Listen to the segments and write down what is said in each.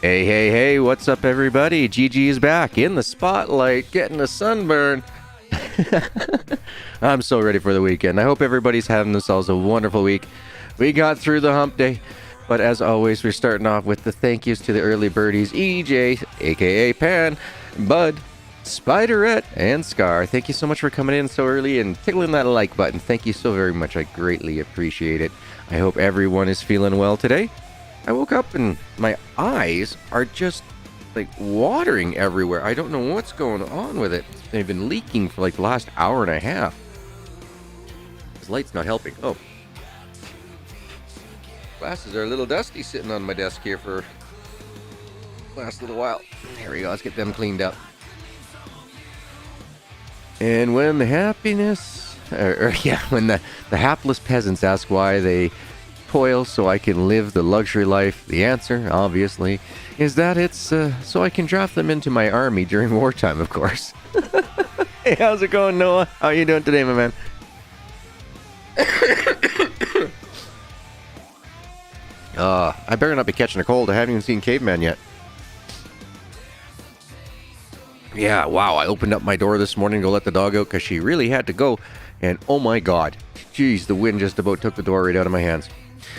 Hey, hey, hey, what's up, everybody? Gigi is back in the spotlight, getting a sunburn. I'm so ready for the weekend. I hope everybody's having themselves a wonderful week. We got through the hump day, but as always, we're starting off with the thank yous to the early birdies, EJ, aka Pan, Bud, Spiderette, and Scar. Thank you so much for coming in so early and tickling that like button. Thank you so very much. I greatly appreciate it. I hope everyone is feeling well today. I woke up and my eyes are just like watering everywhere. I don't know what's going on with it. They've been leaking for like the last hour and a half. This light's not helping. Oh. Glasses are a little dusty sitting on my desk here for the last little while. There we go. Let's get them cleaned up. And when the when the hapless peasants ask why they toil so I can live the luxury life, the answer, obviously, is that it's so I can draft them into my army during wartime, of course. Hey, how's it going, Noah? How you doing today, my man? I better not be catching a cold. I haven't even seen Caveman yet. Yeah, wow, I opened up my door this morning to go let the dog out because she really had to go. And oh my god, geez, the wind just about took the door right out of my hands.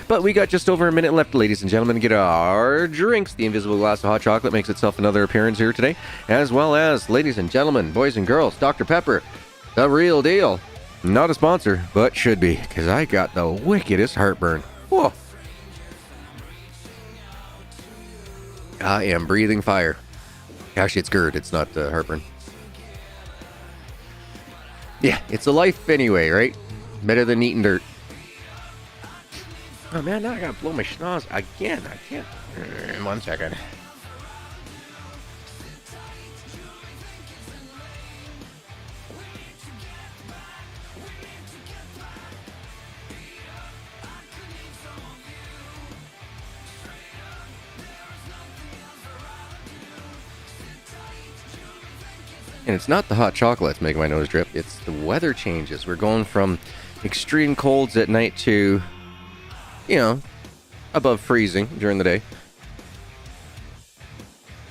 But we got just over a minute left, ladies and gentlemen, to get our drinks. The invisible glass of hot chocolate makes itself another appearance here today, as well as, ladies and gentlemen, boys and girls, Dr. Pepper, the real deal. Not a sponsor, but should be, because I got the wickedest heartburn. Whoa. I am breathing fire. Actually, it's GERD. It's not heartburn. Yeah, it's a life anyway, right? Better than eating dirt. Oh man, now I gotta blow my schnoz again. I can't. 1 second. And it's not the hot chocolate that's making my nose drip, it's the weather changes. We're going from extreme colds at night to, you know, above freezing during the day.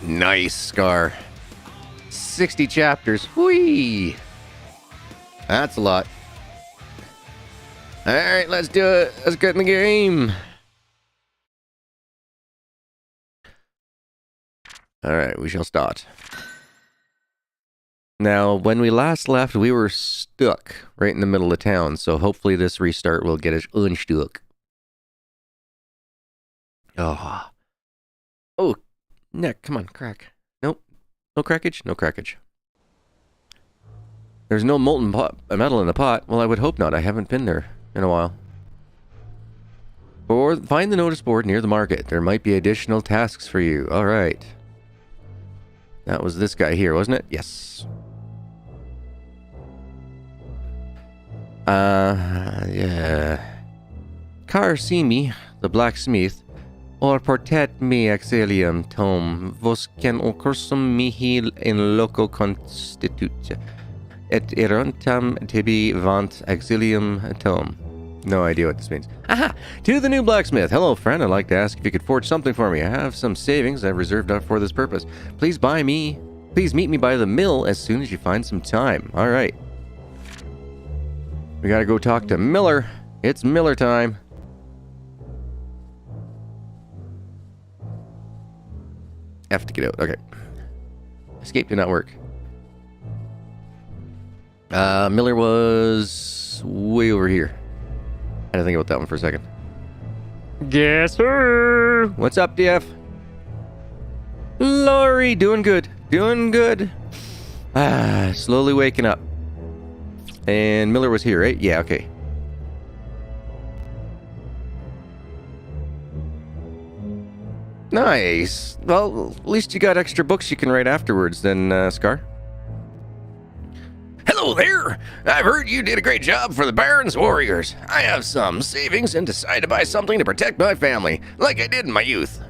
Nice, Scar. 60 chapters. Whee! That's a lot. Alright, let's do it. Let's get in the game. Alright, we shall start. Now, when we last left, we were stuck right in the middle of town, so hopefully this restart will get us unstuck. Oh. Oh, Nick, come on, crack. Nope. No crackage? No crackage. There's no molten metal in the pot. Well, I would hope not. I haven't been there in a while. Or find the notice board near the market. There might be additional tasks for you. All right. That was this guy here, wasn't it? Yes. Yeah. Car Simi, the blacksmith, or portet me exilium tom, vos can ocursum mihi in loco constitut, et erontam tibi vant exilium tom. No idea what this means. Aha! To the new blacksmith. Hello, friend. I'd like to ask if you could forge something for me. I have some savings I've reserved up for this purpose. Please meet me by the mill as soon as you find some time. All right. We gotta go talk to Miller. It's Miller time. F to get out. Okay. Escape did not work. Miller was way over here. I had to think about that one for a second. Yes, sir. What's up, DF? Laurie, doing good. Doing good. Slowly waking up. And Miller was here, right? Yeah, okay. Nice. Well, at least you got extra books you can write afterwards then, Scar. Hello there! I've heard you did a great job for the Baron's warriors. I have some savings and decided to buy something to protect my family, like I did in my youth.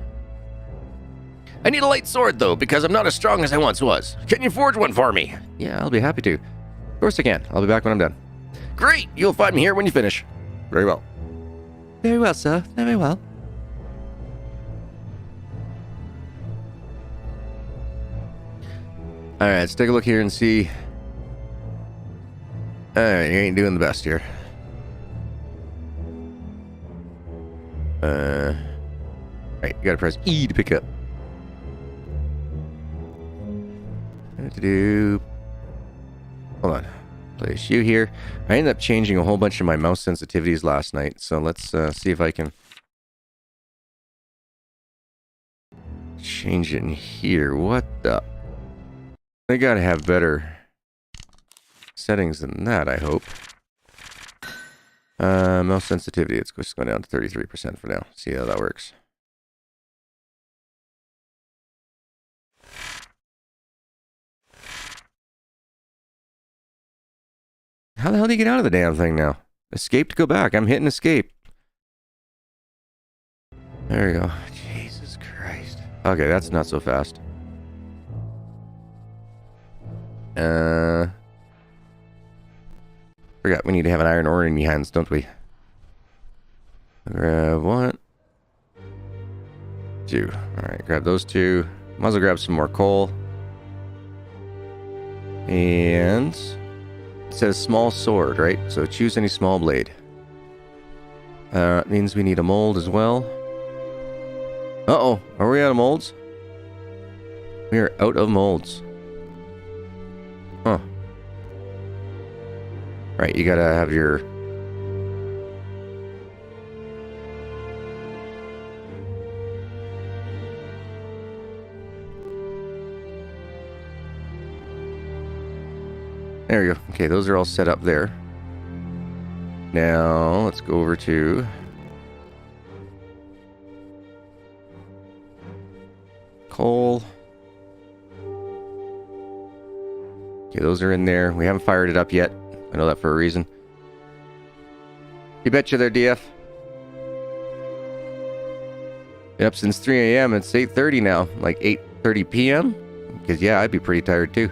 I need a light sword, though, because I'm not as strong as I once was. Can you forge one for me? Yeah, I'll be happy to. Of course I can. I'll be back when I'm done. Great! You'll find me here when you finish. Very well. Very well, sir. Very well. Alright, let's take a look here and see. Alright, you ain't doing the best here. Right, you gotta press E to pick up. Hold on. Place you here. I ended up changing a whole bunch of my mouse sensitivities last night, so let's see if I can change it in here. What the? They gotta have better settings than that, I hope. Mouse sensitivity, it's just going down to 33% for now. See how that works. How the hell do you get out of the damn thing now? Escape to go back. I'm hitting escape. There we go. Jesus Christ. Okay, that's not so fast. Forgot we need to have an iron ore in your hands, don't we? Grab one. Two. Alright, grab those two. Might as well grab some more coal. And it says small sword, right? So choose any small blade. It means we need a mold as well. Uh-oh. Are we out of molds? We are out of molds. Huh. Right, you gotta have your... There we go. Okay, those are all set up there. Now, let's go over to... coal. Okay, those are in there. We haven't fired it up yet. I know that for a reason. You betcha there, DF. Been up since 3 a.m. It's 8:30 now. Like 8:30 p.m.? Because, yeah, I'd be pretty tired, too.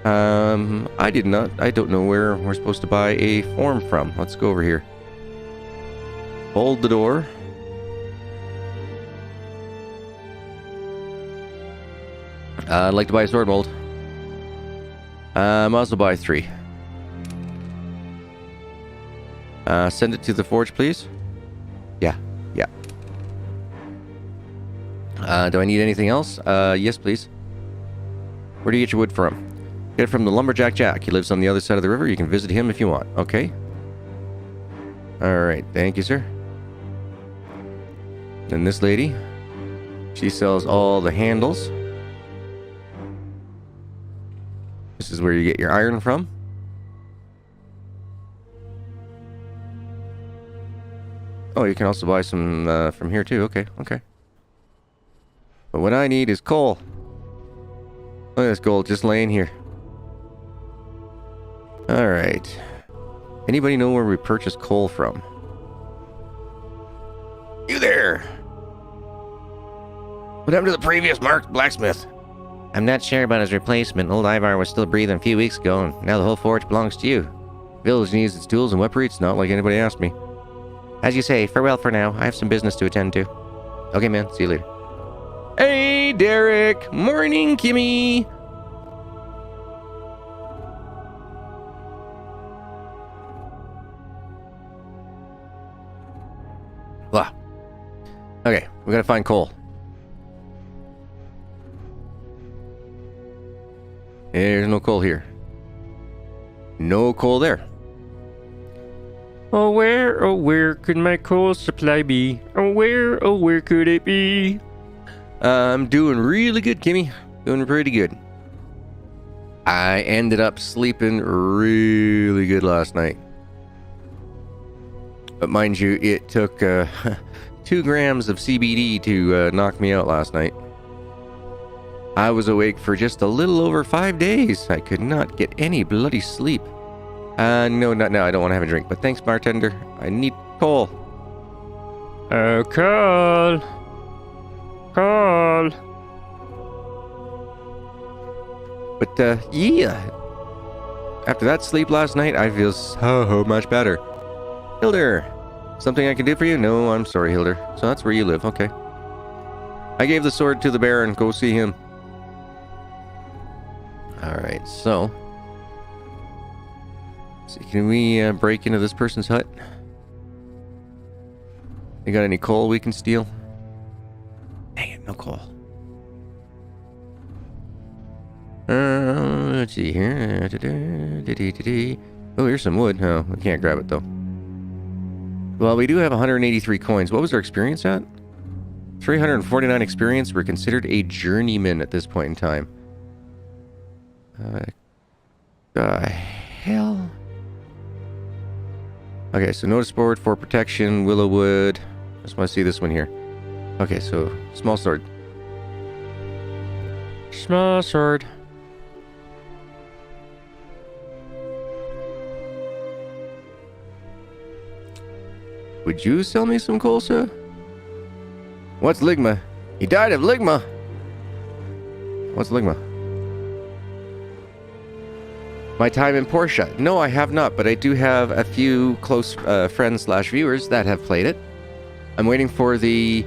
I don't know where we're supposed to buy a form from. Let's go over here. Hold the door. I'd like to buy a sword mold. Might also buy 3. Send it to the forge, please. Yeah. Do I need anything else? Yes, please. Where do you get your wood from? Get it from the Lumberjack Jack. He lives on the other side of the river. You can visit him if you want. Okay. Alright, thank you, sir. And this lady, she sells all the handles. This is where you get your iron from. Oh, you can also buy some from here too. Okay. But what I need is coal. Look at this gold just laying here. Alright. Anybody know where we purchase coal from? You there! What happened to the previous Mark Blacksmith? I'm not sure about his replacement. Old Ivar was still breathing a few weeks ago, and now the whole forge belongs to you. The village needs its tools and weaponry. It's not like anybody asked me. As you say, farewell for now. I have some business to attend to. Okay, man. See you later. Hey, Derek! Morning, Kimmy! Blah. Okay, we gotta find coal. There's no coal here. No coal there. Oh, where could my coal supply be? Oh, where could it be? I'm doing really good, Kimmy. Doing pretty good. I ended up sleeping really good last night. But mind you, it took 2 grams of CBD to knock me out last night. I was awake for just a little over 5 days. I could not get any bloody sleep. No, not now. I don't want to have a drink. But thanks, bartender. I need coal. Coal. But, yeah. After that sleep last night, I feel so much better. Hilder, something I can do for you? No, I'm sorry, Hilder. So that's where you live. Okay. I gave the sword to the Baron. Go see him. Alright, so... can we break into this person's hut? You got any coal we can steal? Dang it, no coal. Let's see here. Oh, here's some wood. Oh, we can't grab it though. Well, we do have 183 coins. What was our experience at? 349 experience. We're considered a journeyman at this point in time. The hell? Okay, so notice board for protection, willow wood. I just want to see this one here. Okay, so small sword. Small sword. Would you sell me some coal, sir? What's ligma? He died of ligma. What's ligma? My time in Portia. No, I have not, but I do have a few close friends / viewers that have played it. I'm waiting for the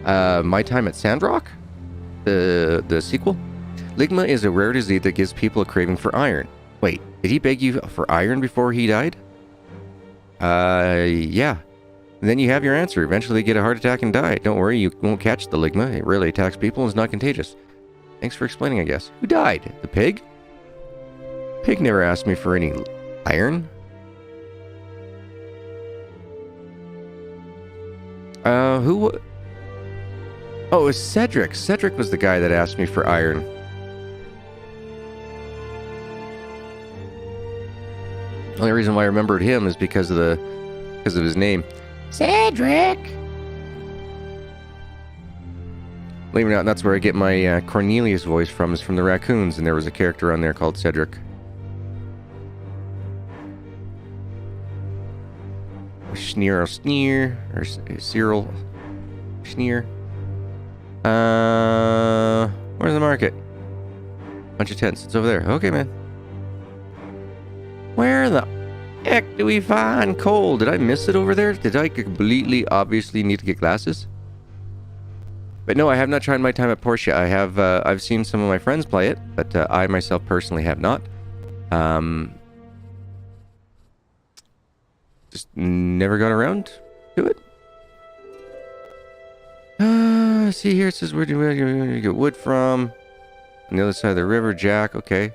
My Time at Sandrock, the sequel. Ligma is a rare disease that gives people a craving for iron. Wait, did he beg you for iron before he died? Yeah. And then you have your answer. Eventually you get a heart attack and die. Don't worry, you won't catch the ligma. It rarely attacks people and is not contagious. Thanks for explaining, I guess. Who died? The pig? Pig never asked me for any iron. Who? Oh, it was Cedric. Cedric was the guy that asked me for iron. The only reason why I remembered him is because of his name. Cedric! Believe it or not, that's where I get my Cornelius voice from, is from the raccoons, and there was a character on there called Cedric. Sneer or Sneer, or Cyril Sneer. Where's the market? Bunch of tents. It's over there. Okay, man. Where the heck do we find coal? Did I miss it over there? Did I completely obviously need to get glasses? But no, I have not tried My Time at Portia. I have, I've seen some of my friends play it, but I myself personally have not. Just never got around to it. See here, it says where do you get wood from? On the other side of the river, Jack. Okay.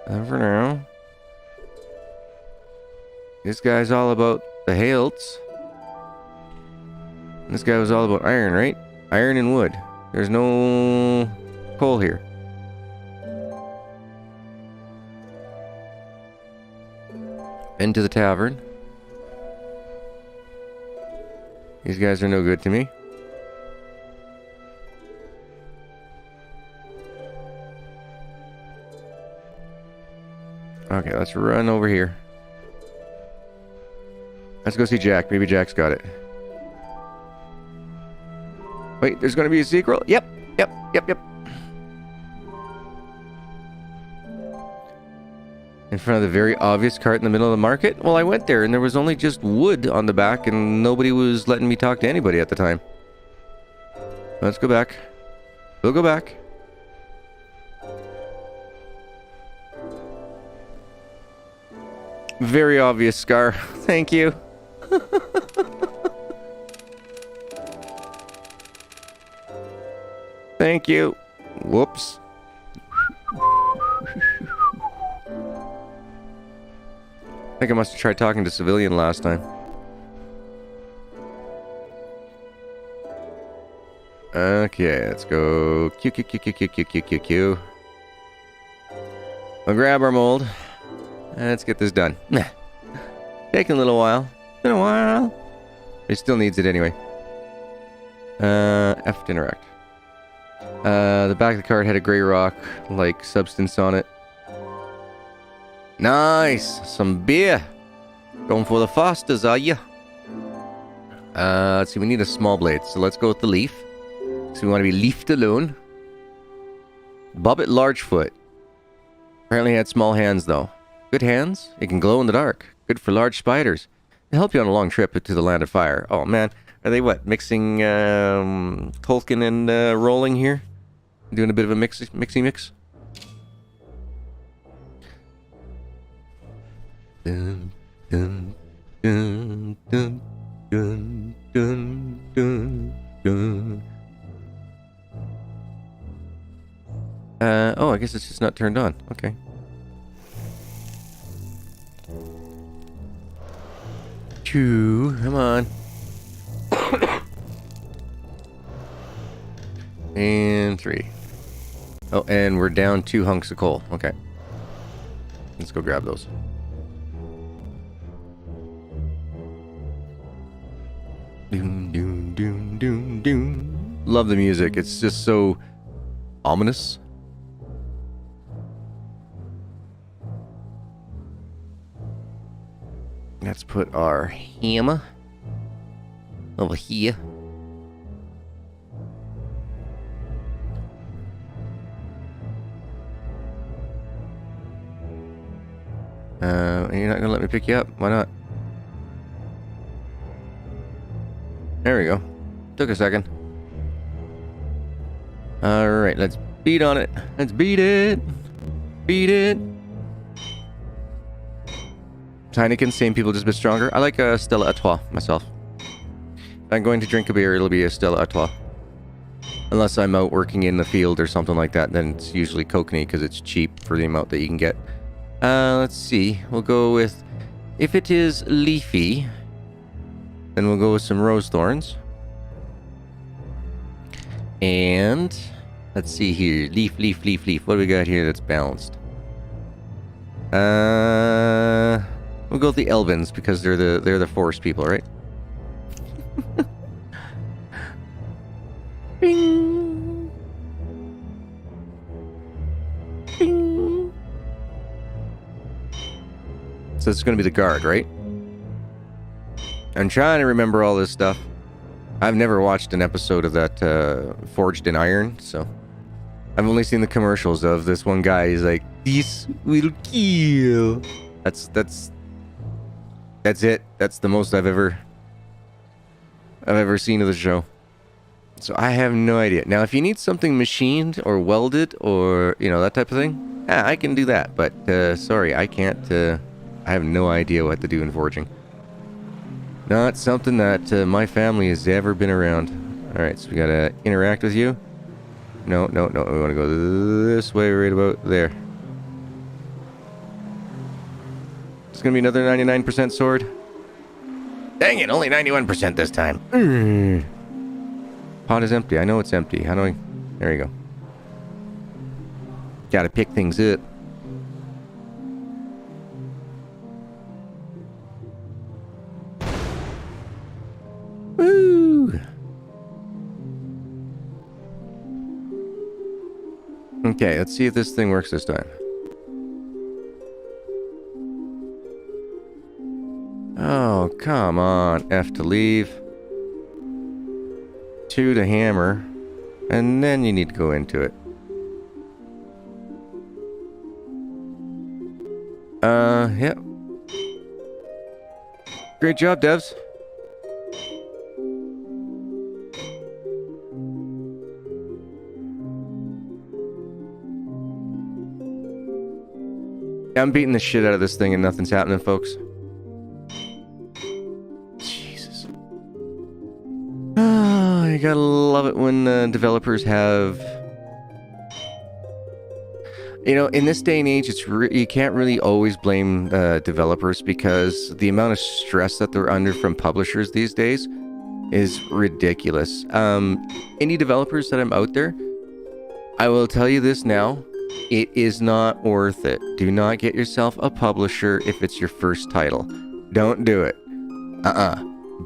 For now. This guy's all about the halts. This guy was all about iron, right? Iron and wood. There's no coal here. Into the tavern. These guys are no good to me. Okay, let's run over here. Let's go see Jack. Maybe Jack's got it. Wait, there's going to be a sequel? Yep. In front of the very obvious cart in the middle of the market? Well, I went there and there was only just wood on the back and nobody was letting me talk to anybody at the time. Let's go back. We'll go back. Very obvious, Scar. Thank you. Thank you. Whoops. I think I must have tried talking to civilian last time. Okay, let's go. Q. We'll grab our mold. Let's get this done. Taking a little while. Been a while. It still needs it anyway. F to interact. The back of the card had a gray rock-like substance on it. Nice! Some beer! Going for the Fosters, are ya? Let's see, we need a small blade, so let's go with the leaf. So we want to be leafed alone. Bobbit Largefoot. Apparently had small hands, though. Good hands. It can glow in the dark. Good for large spiders. It'll help you on a long trip to the Land of Fire. Oh, man. Are they what? Mixing Tolkien and rolling here? Doing a bit of a mixy mix? Dun, dun, dun, dun, dun, dun, dun, dun. Oh, I guess it's just not turned on. Okay. Two, come on. And 3. Oh, and we're down 2 hunks of coal. Okay. Let's go grab those. Doom, doom, doom, doom, doom. Love the music. It's just so ominous. Let's put our hammer over here. You're not gonna let me pick you up? Why not? There we go. Took a second. Alright, let's beat on it. Let's beat it. Beat it. Heineken, same people, just a bit stronger. I like Stella Artois myself. If I'm going to drink a beer, it'll be a Stella Artois. Unless I'm out working in the field or something like that, then it's usually Kokanee because it's cheap for the amount that you can get. Let's see. We'll go with... If it is leafy, then we'll go with some rose thorns. And... Let's see here. Leaf, leaf, leaf, leaf. What do we got here that's balanced? We'll go with the Elvins because they're the forest people, right? Bing. Bing. So it's going to be the guard, right? I'm trying to remember all this stuff. I've never watched an episode of that Forged in Iron, so I've only seen the commercials of this one guy. He's like, "This will kill." That's it. That's the most I've ever seen of the show. So I have no idea. Now, if you need something machined or welded or, you know, that type of thing, I can do that. But, sorry, I can't, I have no idea what to do in forging. Not something that my family has ever been around. Alright, so we gotta interact with you. No, no, no, we wanna go this way right about there. It's gonna be another 99% sword. Dang it, only 91% this time. Pot is empty. I know it's empty. How do I... There you go. Gotta pick things up. Woo! Okay, let's see if this thing works this time. Oh, come on. F to leave. 2 to hammer. And then you need to go into it. Yep. Great job, devs. I'm beating the shit out of this thing and nothing's happening, folks. Jesus. You gotta love it when developers have... You know, in this day and age, it's you can't really always blame developers because the amount of stress that they're under from publishers these days is ridiculous. Indie developers that I'm out there, I will tell you this now, it is not worth it. Do not get yourself a publisher if it's your first title. Don't do it.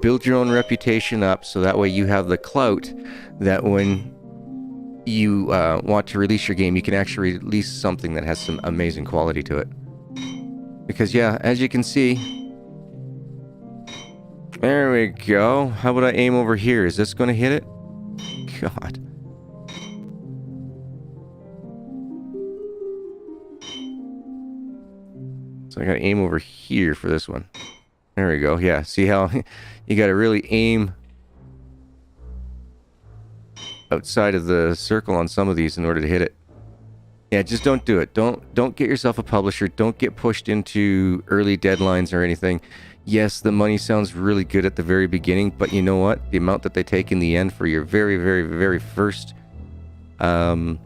Build your own reputation up so that way you have the clout that when you want to release your game, you can actually release something that has some amazing quality to it. Because yeah, as you can see, there we go. How about I aim over here? Is this going to hit it? God. So I got to aim over here for this one. There we go. Yeah, see how you got to really aim outside of the circle on some of these in order to hit it. Yeah, just don't do it. Don't get yourself a publisher. Don't get pushed into early deadlines or anything. Yes, the money sounds really good at the very beginning, but you know what? The amount that they take in the end for your very, very, very first foray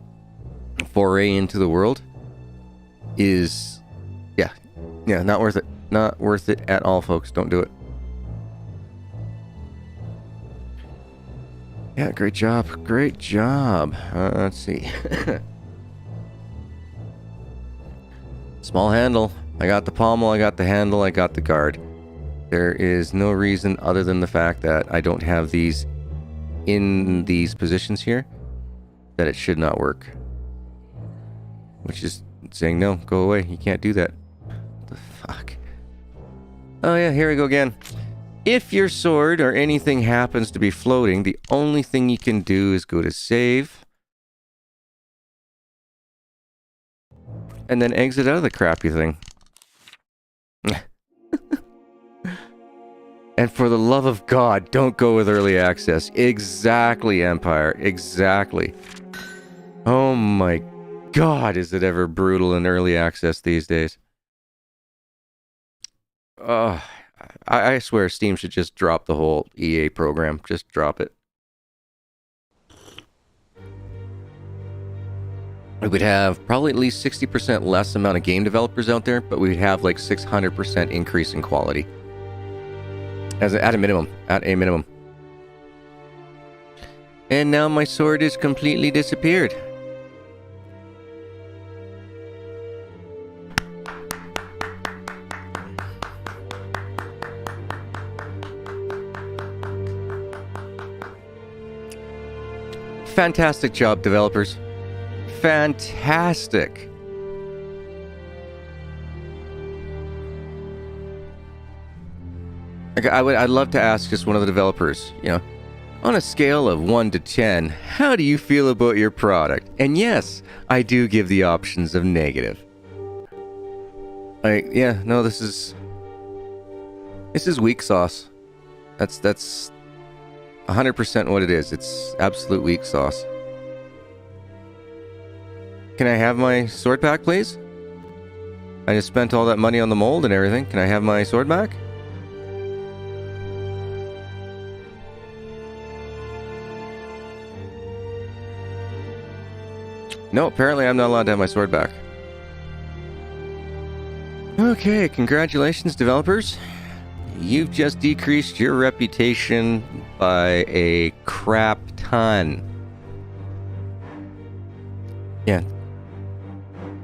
into the world is, yeah, not worth it. Not worth it at all, folks. Don't do it. Yeah, great job. Great job. Let's see. Small handle. I got the pommel, I got the handle, I got the guard. There is no reason other than the fact that I don't have these in these positions here that it should not work. Which is saying, no, go away. You can't do that. What the fuck? Oh yeah, here we go again. If your sword or anything happens to be floating, the only thing you can do is go to save. And then exit out of the crappy thing. And for the love of God, don't go with early access. Exactly, Empire. Exactly. Oh my God, is it ever brutal in early access these days. I swear Steam should just drop the whole EA program. Just drop it. We would have probably at least 60% less amount of game developers out there, but we'd have like 600% increase in quality. At a minimum. At a minimum. And now my sword is completely disappeared. Fantastic job, developers. Fantastic. I'd love to ask just one of the developers, you know, on a scale of 1 to 10, how do you feel about your product? And yes, I do give the options of negative. Like, yeah, no, this is weak sauce. That's 100% what it is. It's absolute weak sauce. Can I have my sword back, please? I just spent all that money on the mold and everything. Can I have my sword back? No, apparently I'm not allowed to have my sword back. Okay, congratulations, developers. You've just decreased your reputation by a crap ton. Yeah.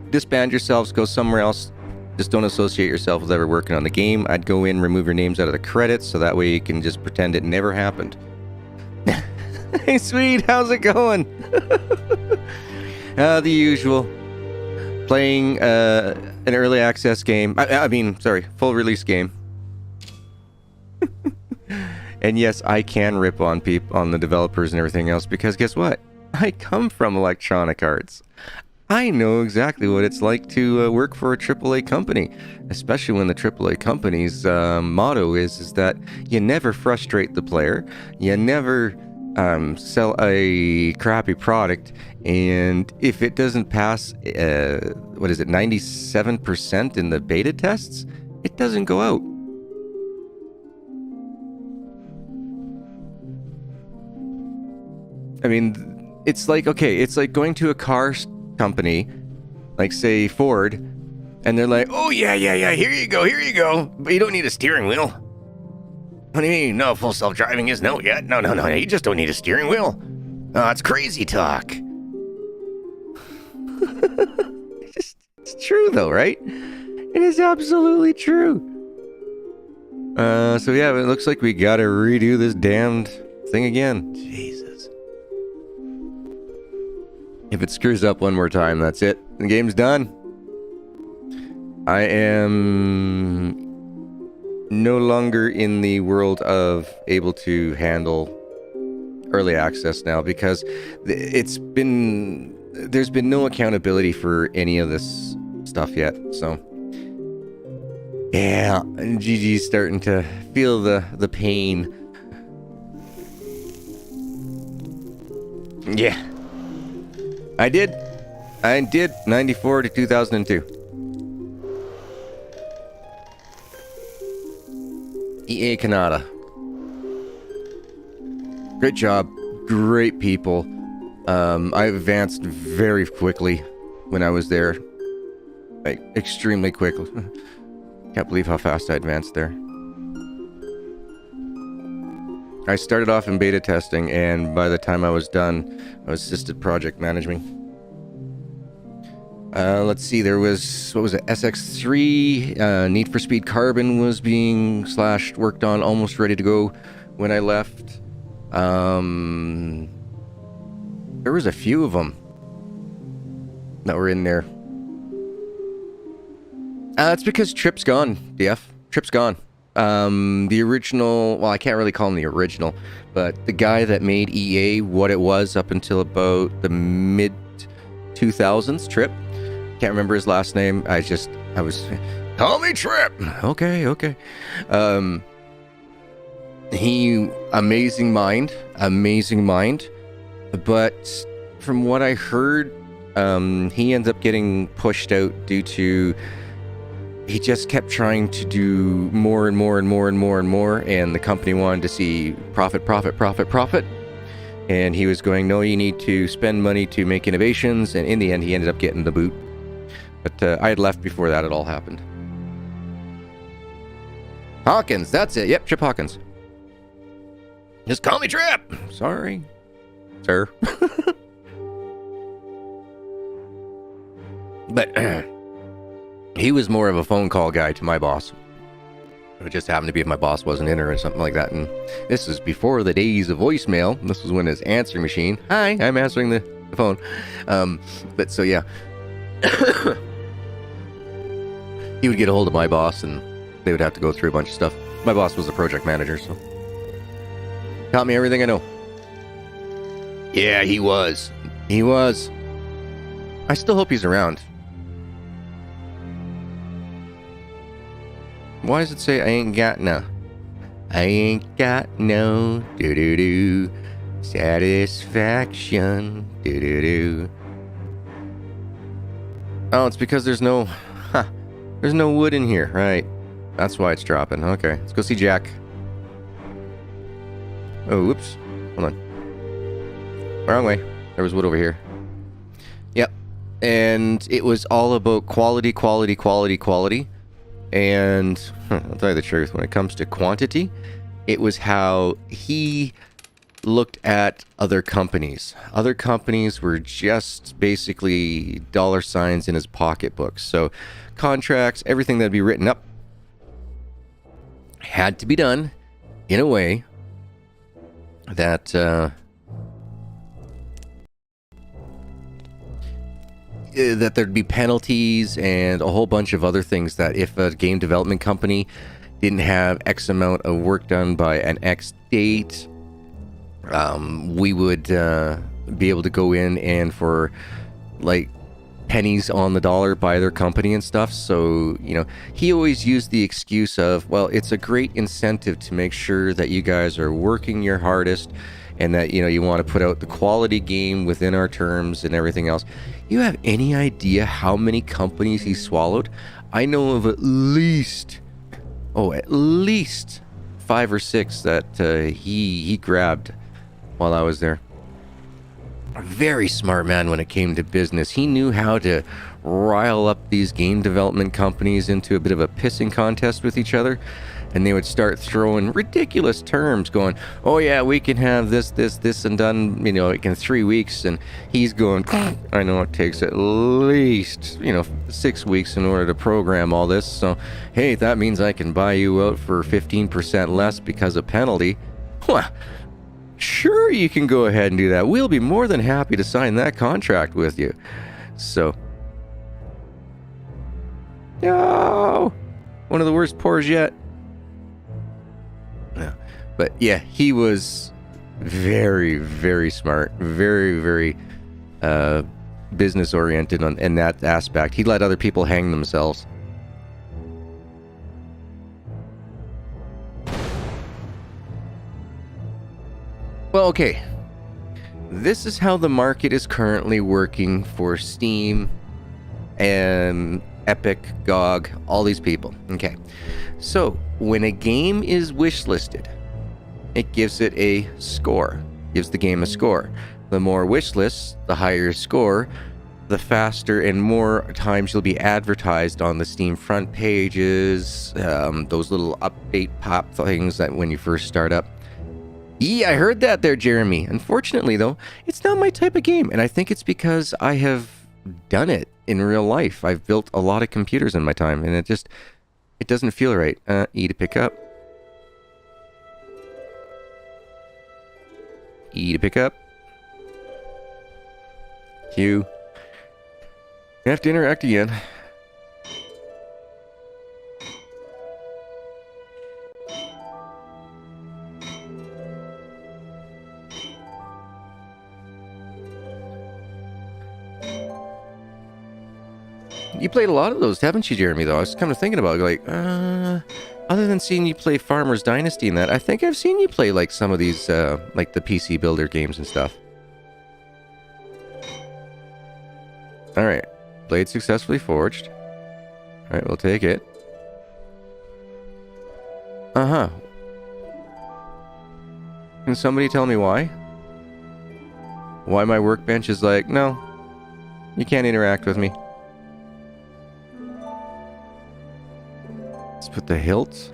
Disband yourselves, go somewhere else. Just don't associate yourself with ever working on the game. I'd go in, remove your names out of the credits, so that way you can just pretend it never happened. Hey, sweet, how's it going? The usual. Playing an early access game. Full release game. And yes, I can rip on the developers and everything else, because guess what? I come from Electronic Arts. I know exactly what it's like to work for a AAA company, especially when the AAA company's motto is that you never frustrate the player, you never sell a crappy product, and if it doesn't pass, 97% in the beta tests, it doesn't go out. I mean, it's like going to a car company, like say Ford, and they're like, oh yeah, here you go, but you don't need a steering wheel. What do you mean? No, full self-driving isn't out yet. No, you just don't need a steering wheel. Oh, that's crazy talk. It's true though, right? It is absolutely true. So yeah, it looks like we gotta redo this damned thing again. Jesus. If it screws up one more time, that's it. The game's done. I am no longer in the world of able to handle early access now, because there's been no accountability for any of this stuff yet. So yeah, GG's starting to feel the pain. Yeah. I did. I did 94 to 2002. EA Canada. Great job. Great people. I advanced very quickly when I was there. Like, extremely quickly. Can't believe how fast I advanced there. I started off in beta testing, and by the time I was done, I was assisted project management. Let's see, there was, what was it, SX3, Need for Speed Carbon was being worked on, almost ready to go when I left. There was a few of them that were in there. That's because Trip's gone, DF. Trip's gone. The original, well, I can't really call him the original, but the guy that made EA what it was up until about the mid 2000s, Trip. Can't remember his last name. I was, call me Trip. Okay. He, amazing mind. But from what I heard, he ends up getting pushed out due to he just kept trying to do more and more, and the company wanted to see profit. And he was going, no, you need to spend money to make innovations, and in the end, he ended up getting the boot. But I had left before that had all happened. Hawkins, that's it. Yep, Trip Hawkins. Just call me Trip. Sorry, sir. But he was more of a phone call guy to my boss. It just happened to be if my boss wasn't in or something like that. And this is before the days of voicemail. This was when his answering machine. Hi, I'm answering the phone. But so yeah. He would get a hold of my boss and they would have to go through a bunch of stuff. My boss was a project manager, so taught me everything I know. Yeah, he was. I still hope he's around. Why does it say I ain't got no do satisfaction do. Oh, it's because there's no wood in here, right? That's why it's dropping. Okay, let's go see Jack. Oh, whoops. Hold on. Wrong way. There was wood over here. Yep. And it was all about quality. And I'll tell you the truth, when it comes to quantity, it was how he looked at other companies. Other companies were just basically dollar signs in his pocketbooks. So contracts, everything that'd be written up had to be done in a way that that there'd be penalties and a whole bunch of other things that if a game development company didn't have X amount of work done by an X date, we would be able to go in and for like pennies on the dollar buy their company and stuff. So, you know, he always used the excuse of, well, it's a great incentive to make sure that you guys are working your hardest and that, you know, you want to put out the quality game within our terms and everything else. You have any idea how many companies he swallowed? I know of at least 5 or 6 that he grabbed while I was there. A very smart man when it came to business. He knew how to rile up these game development companies into a bit of a pissing contest with each other. And they would start throwing ridiculous terms going, oh yeah, we can have this and done, you know, like in 3 weeks. And he's going, I know it takes at least, 6 weeks in order to program all this. So, hey, that means I can buy you out for 15% less because of penalty. Well, sure, you can go ahead and do that. We'll be more than happy to sign that contract with you. So, no, one of the worst pours yet. Yeah. But yeah, he was very, very smart, very, very business oriented in that aspect. He let other people hang themselves. Well, okay. this is how the market is currently working for Steam and Epic, GOG, all these people. Okay, so when a game is wishlisted, it gives it a score, gives the game a score. The more wishlists, the higher score, the faster and more times you'll be advertised on the Steam front pages, those little update pop things that when you first start up. Yeah, I heard that there, Jeremy. Unfortunately, though, it's not my type of game, and I think it's because I have done it in real life. I've built a lot of computers in my time, and it doesn't feel right. E to pick up. E to pick up. Q. You have to interact again. You played a lot of those, haven't you, Jeremy, though? I was kind of thinking about, like, other than seeing you play Farmer's Dynasty and that, I think I've seen you play, like, some of these, like, the PC Builder games and stuff. Alright. Blade successfully forged. Alright, we'll take it. Uh-huh. Can somebody tell me why? Why my workbench is like, no, you can't interact with me. Let's put the hilt.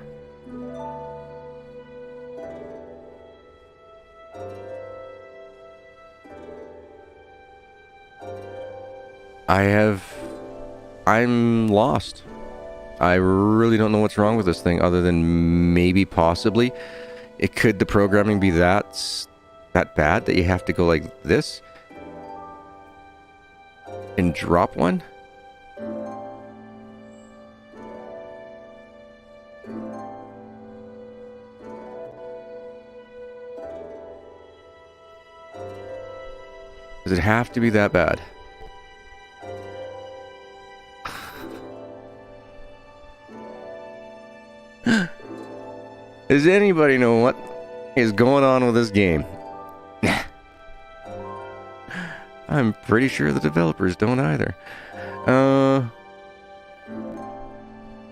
I'm lost. I really don't know what's wrong with this thing other than maybe possibly the programming be that bad that you have to go like this and drop one? Does it have to be that bad? Does anybody know what is going on with this game? I'm pretty sure the developers don't either.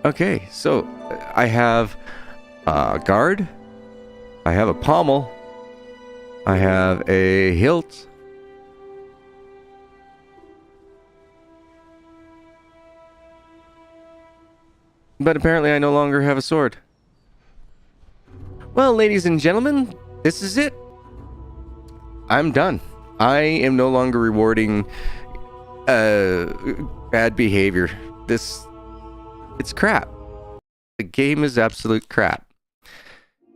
Okay, so I have a guard, I have a pommel, I have a hilt, but apparently I no longer have a sword. Well, ladies and gentlemen, this is it. I'm done. I am no longer rewarding bad behavior. It's crap. The game is absolute crap.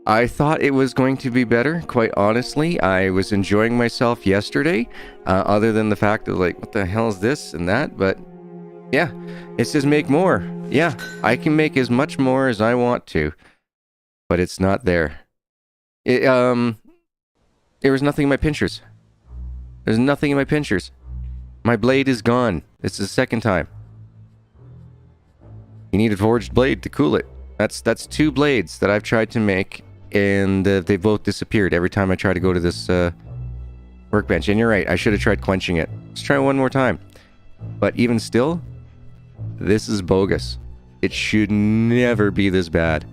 I thought it was going to be better, quite honestly. I was enjoying myself yesterday, other than the fact of like, what the hell is this and that? But yeah, it says make more. Yeah, I can make as much more as I want to. But it's not there. There was nothing in my pinchers. There's nothing in my pinchers. My blade is gone. It's the second time. You need a forged blade to cool it. That's 2 blades that I've tried to make, and they both disappeared every time I try to go to this workbench. And you're right, I should have tried quenching it. Let's try one more time. But even still, this is bogus. It should never be this bad.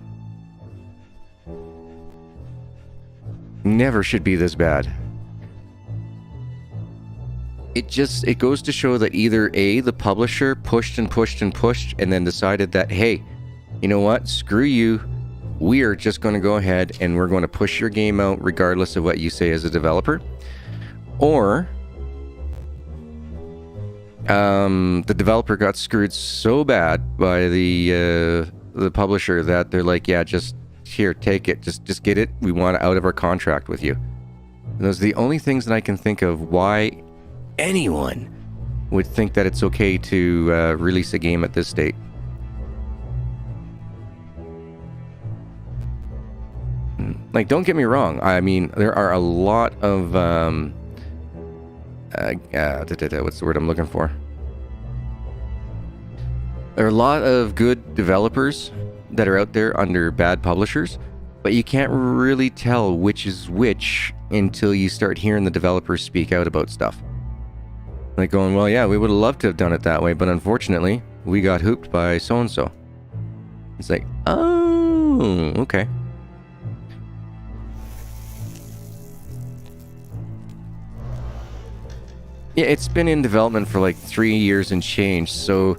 Never should be this bad. It goes to show that either A, the publisher pushed and pushed and pushed and then decided that, hey, you know what, screw you, we are just going to go ahead and we're going to push your game out regardless of what you say as a developer. Or the developer got screwed so bad by the publisher that they're like, yeah, just here, take it, just get it, we want it out of our contract with you. And those are the only things that I can think of why anyone would think that it's okay to release a game at this state. Like, don't get me wrong, I mean, there are a lot of what's the word I'm looking for? There are a lot of good developers that are out there under bad publishers, but you can't really tell which is which until you start hearing the developers speak out about stuff. Like going, well, yeah, we would have loved to have done it that way, but unfortunately, we got hooped by so-and-so. It's like, oh, okay. Yeah, it's been in development for like 3 years and change, so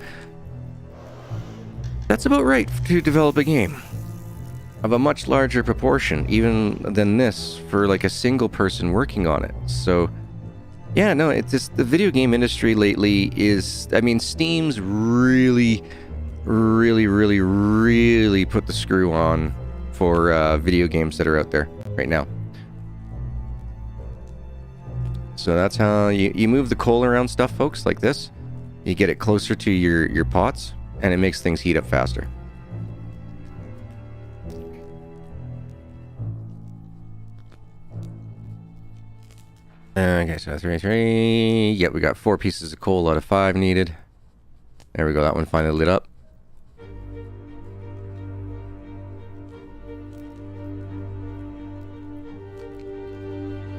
that's about right to develop a game of a much larger proportion, even than this, for like a single person working on it. So, yeah, no, it's just the video game industry lately is, I mean, Steam's really put the screw on for video games that are out there right now. So that's how you move the coal around stuff, folks, like this. You get it closer to your pots, and it makes things heat up faster. Okay, so 3. Yep, we got 4 pieces of coal out of 5 needed. There we go, that one finally lit up.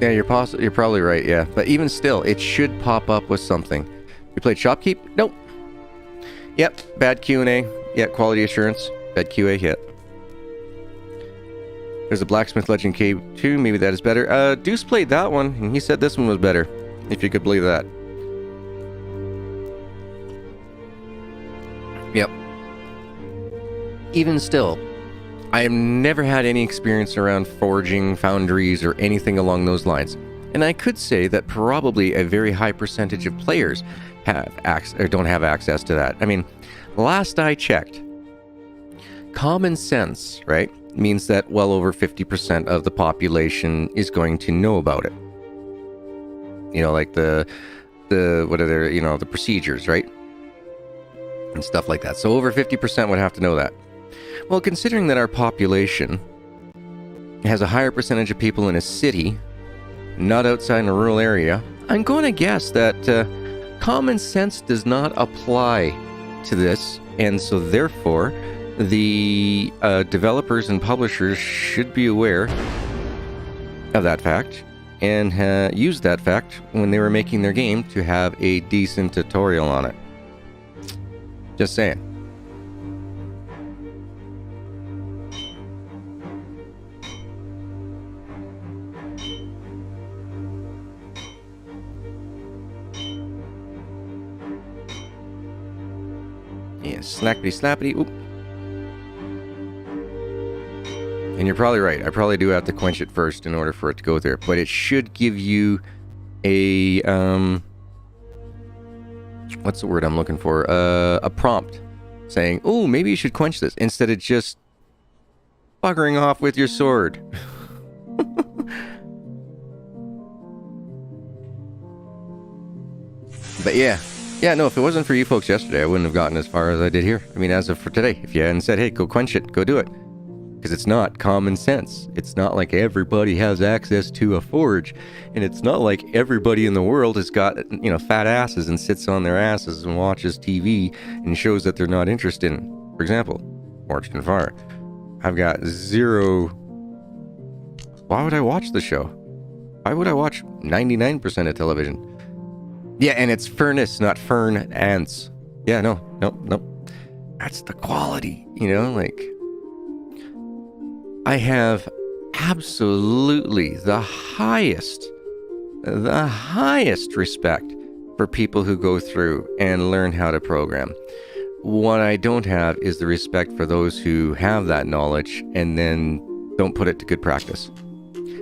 Yeah, you're probably right, yeah. But even still, it should pop up with something. You played Shopkeep? Nope. Yep, bad Q&A. Yeah, quality assurance. Bad QA hit. There's a Blacksmith Legend K2. Maybe that is better. Deuce played that one, and he said this one was better. If you could believe that. Yep. Even still, I have never had any experience around forging, foundries, or anything along those lines. And I could say that probably a very high percentage of players don't have access to that. I mean, last I checked, common sense, right, means that well over 50% of the population is going to know about it. You know, like the what are their, you know, the procedures, right? And stuff like that. So over 50% would have to know that. Well, considering that our population has a higher percentage of people in a city, not outside in a rural area, I'm going to guess that common sense does not apply to this, and so therefore the developers and publishers should be aware of that fact and use that fact when they were making their game to have a decent tutorial on it. Just saying. Yeah, snappity slappity. Oop. And you're probably right. I probably do have to quench it first in order for it to go there. But it should give you a what's the word I'm looking for? A prompt saying, "Oh, maybe you should quench this," instead of just buggering off with your sword. But yeah, no, if it wasn't for you folks yesterday, I wouldn't have gotten as far as I did here. I mean, as of for today, if you hadn't said, hey, go quench it, go do it. Because it's not common sense. It's not like everybody has access to a forge. And it's not like everybody in the world has got, you know, fat asses and sits on their asses and watches TV and shows that they're not interested in. For example, Forged in Fire. I've got zero... Why would I watch the show? Why would I watch 99% of television? Yeah, and it's furnace, not fern ants. Yeah, no. That's the quality, you know, like... I have absolutely the highest respect for people who go through and learn how to program. What I don't have is the respect for those who have that knowledge and then don't put it to good practice.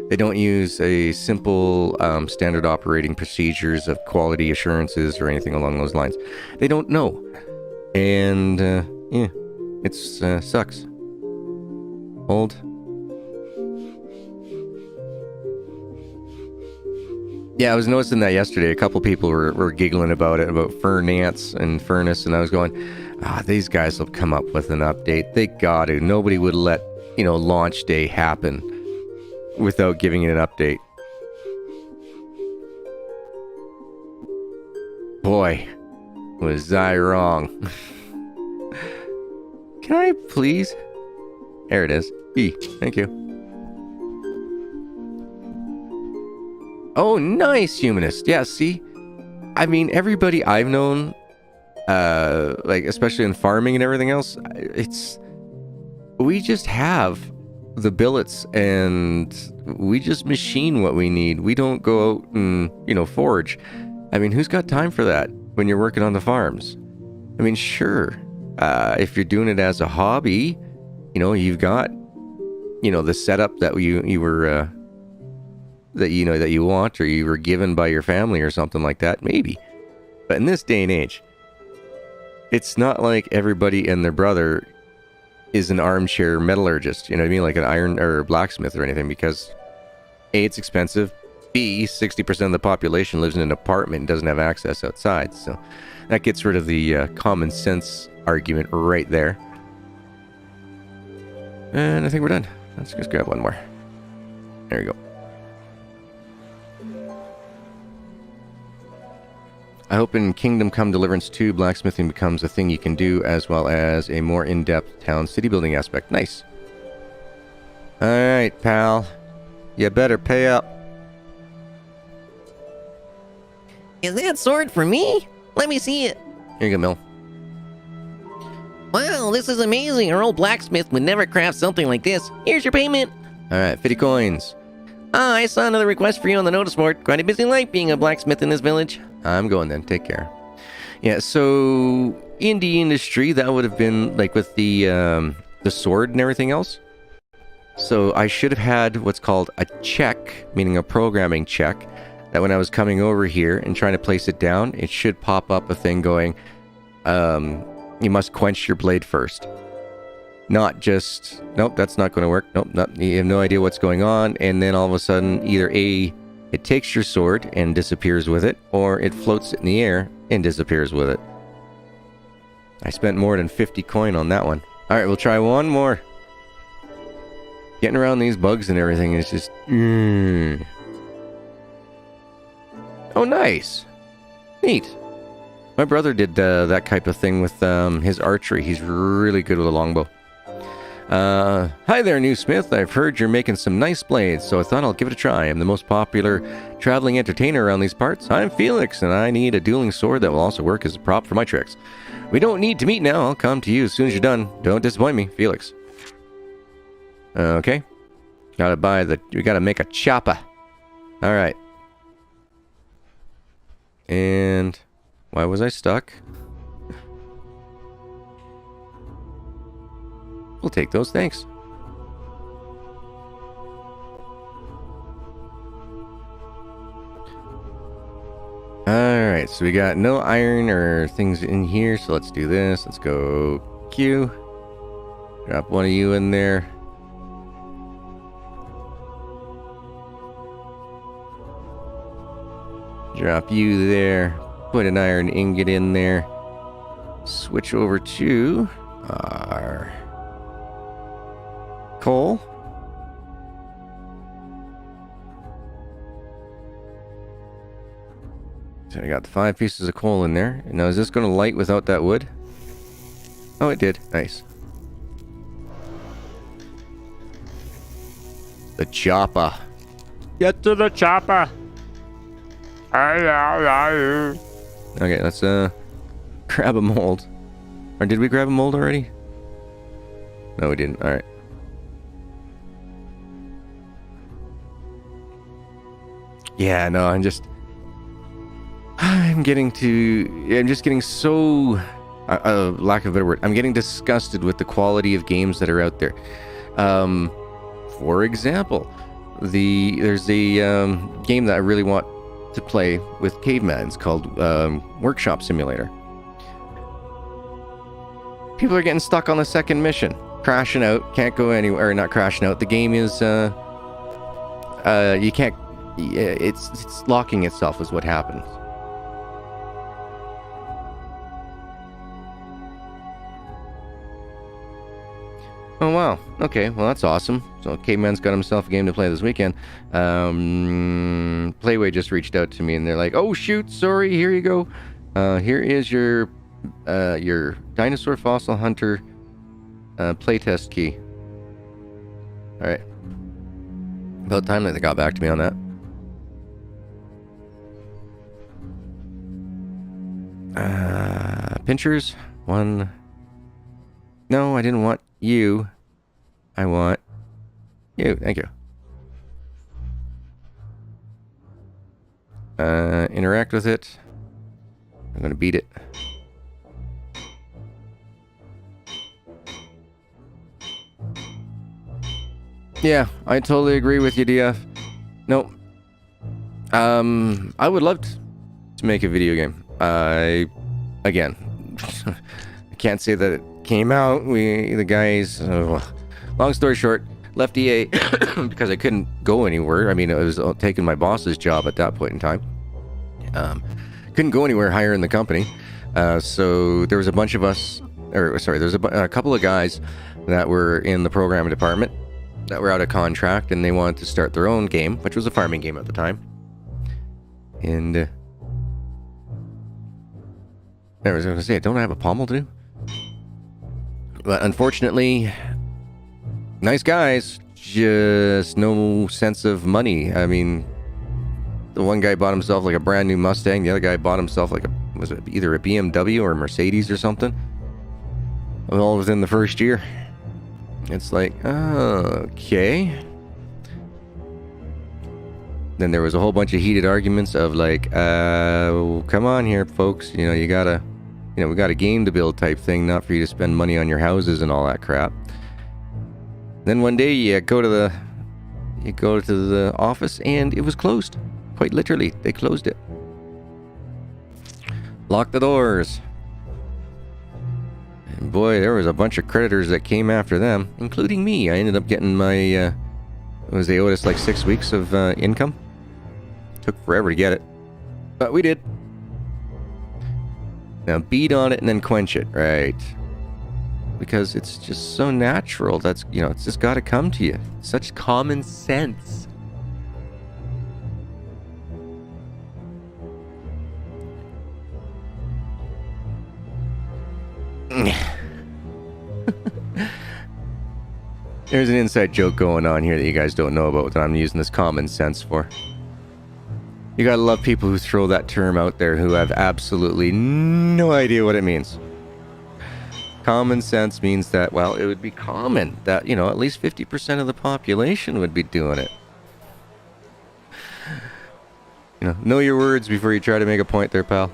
They don't use a simple standard operating procedures of quality assurances or anything along those lines. They don't know. And, yeah, it sucks. Hold. Yeah, I was noticing that yesterday. A couple people were giggling about it, about fern ants and furnace, and I was going, these guys will come up with an update. They got to. Nobody would let, you know, launch day happen without giving it an update. Boy, was I wrong. Can I please? There it is. B. Thank you. Oh, nice, humanist. Yeah, see? I mean, everybody I've known, like, especially in farming and everything else, we just have the billets and we just machine what we need. We don't go out and, forage. I mean, who's got time for that when you're working on the farms? I mean, sure, if you're doing it as a hobby, you've got, the setup that you were, that you want, or you were given by your family or something like that, maybe. But in this day and age, it's not like everybody and their brother is an armchair metallurgist, you know what I mean? Like an iron or blacksmith or anything, because A, it's expensive. B, 60% of the population lives in an apartment and doesn't have access outside. So that gets rid of the common sense argument right there. And I think we're done. Let's just grab one more. There we go. I hope in Kingdom Come Deliverance 2, blacksmithing becomes a thing you can do, as well as a more in-depth town city building aspect. Nice. Alright, pal. You better pay up. Is that sword for me? Let me see it. Here you go, Mill. Wow, this is amazing. Our old blacksmith would never craft something like this. Here's your payment. Alright, 50 coins. Ah, I saw another request for you on the notice board. Quite a busy life being a blacksmith in this village. I'm going then. Take care. Yeah, so in the industry, that would have been like with the sword and everything else. So I should have had what's called a check, meaning a programming check, that when I was coming over here and trying to place it down, it should pop up a thing going, you must quench your blade first. Not just, nope, that's not going to work. Nope, you have no idea what's going on. And then all of a sudden, either A, it takes your sword and disappears with it, or it floats it in the air and disappears with it. I spent more than 50 coin on that one. Alright, we'll try one more. Getting around these bugs and everything is just... Oh, nice. Neat. My brother did that type of thing with his archery. He's really good with a longbow. Hi there, new smith. I've heard you're making some nice blades, so I thought I'll give it a try. I'm the most popular traveling entertainer around these parts. I'm Felix, and I need a dueling sword that will also work as a prop for my tricks. We don't need to meet now. I'll come to you as soon as you're done. Don't disappoint me, Felix. Okay. We gotta make a chopper. Alright. And why was I stuck? We'll take those, thanks. Alright, so we got no iron or things in here, so let's do this. Let's go Q. Drop one of you in there. Drop you there. Put an iron ingot in there. Switch over to our coal. So I got 5 pieces of coal in there. Now is this going to light without that wood? Oh, it did. Nice. The chopper. Get to the chopper. Okay, let's grab a mold. Or did we grab a mold already? No, we didn't. Alright. Yeah, no, I'm just getting so, lack of a better word, I'm getting disgusted with the quality of games that are out there. For example, there's a game that I really want to play with cavemans called Workshop Simulator. People are getting stuck on the second mission, crashing out, can't go anywhere, or not crashing out. The game is, you can't, it's locking itself is what happens. Oh wow, okay, well that's awesome. So Caveman's got himself a game to play this weekend. Playway just reached out to me and they're like, oh shoot, sorry, here you go. Here is your Dinosaur Fossil Hunter playtest key. Alright. About time that they got back to me on that. Pinchers. 1. No, I didn't want you. I want you. Thank you. Interact with it. I'm gonna beat it. Yeah, I totally agree with you, DF. Nope. I would love to make a video game. Again, I can't say that it came out. The guys, long story short, left EA because I couldn't go anywhere. I mean, it was taking my boss's job at that point in time. Couldn't go anywhere higher in the company. So there was a bunch of us, or sorry, there's a couple of guys that were in the programming department that were out of contract, and they wanted to start their own game, which was a farming game at the time. And I was going to say, don't I have a pommel to do? But unfortunately, nice guys, just no sense of money. I mean, the one guy bought himself like a brand new Mustang. The other guy bought himself like was it either a BMW or a Mercedes or something? All within the first year. It's like, okay. Then there was a whole bunch of heated arguments of like, come on here, folks. You know, we got a game to build type thing, not for you to spend money on your houses and all that crap. Then one day you go to the office and it was closed. Quite literally, they closed it. Locked the doors. And boy, there was a bunch of creditors that came after them, including me. I ended up getting my, they owed us like 6 weeks of income. Took forever to get it, but we did. Now beat on it and then quench it, right? Because it's just so natural. That's, it's just got to come to you. Such common sense. There's an inside joke going on here that you guys don't know about that I'm using this common sense for. You gotta love people who throw that term out there who have absolutely no idea what it means. Common sense means that, well, it would be common that, at least 50% of the population would be doing it. Know your words before you try to make a point there, pal.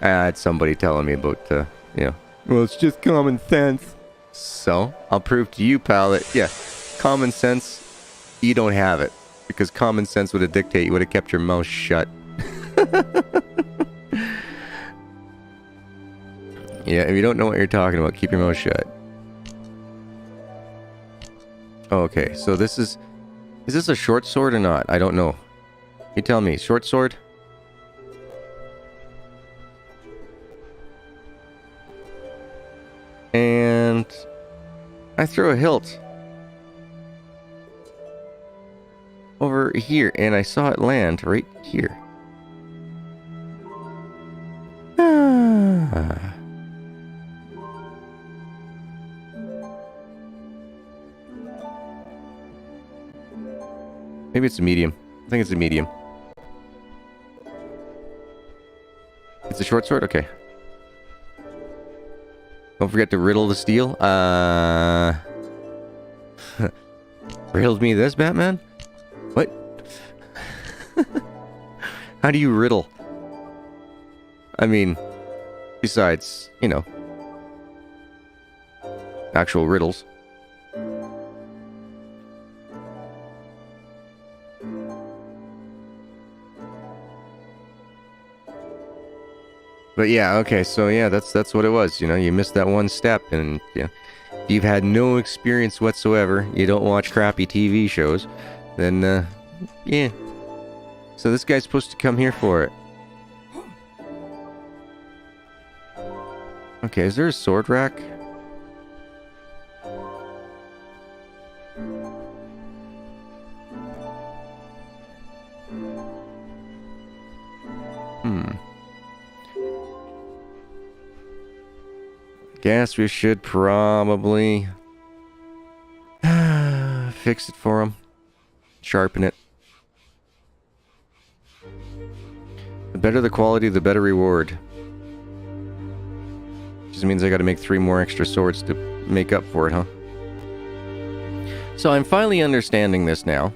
I had somebody telling me about, well, it's just common sense. So, I'll prove to you, pal, that, yeah, common sense, you don't have it. Because common sense would have dictated you would have kept your mouth shut. Yeah, if you don't know what you're talking about, keep your mouth shut. Okay, so is this a short sword or not? I don't know. You tell me, short sword? And I throw a hilt over here, and I saw it land right here. Maybe it's a medium. I think it's a medium. It's a short sword? Okay. Don't forget to riddle the steel. Riddled me this, Batman? What? How do you riddle? I mean, besides, actual riddles. But yeah, okay, so yeah, that's what it was. You missed that one step, and you've had no experience whatsoever. You don't watch crappy TV shows, then yeah. So this guy's supposed to come here for it. Okay, is there a sword rack? Guess we should probably fix it for him. Sharpen it. The better the quality, the better reward. Just means I gotta make 3 more extra swords to make up for it, huh? So I'm finally understanding this now.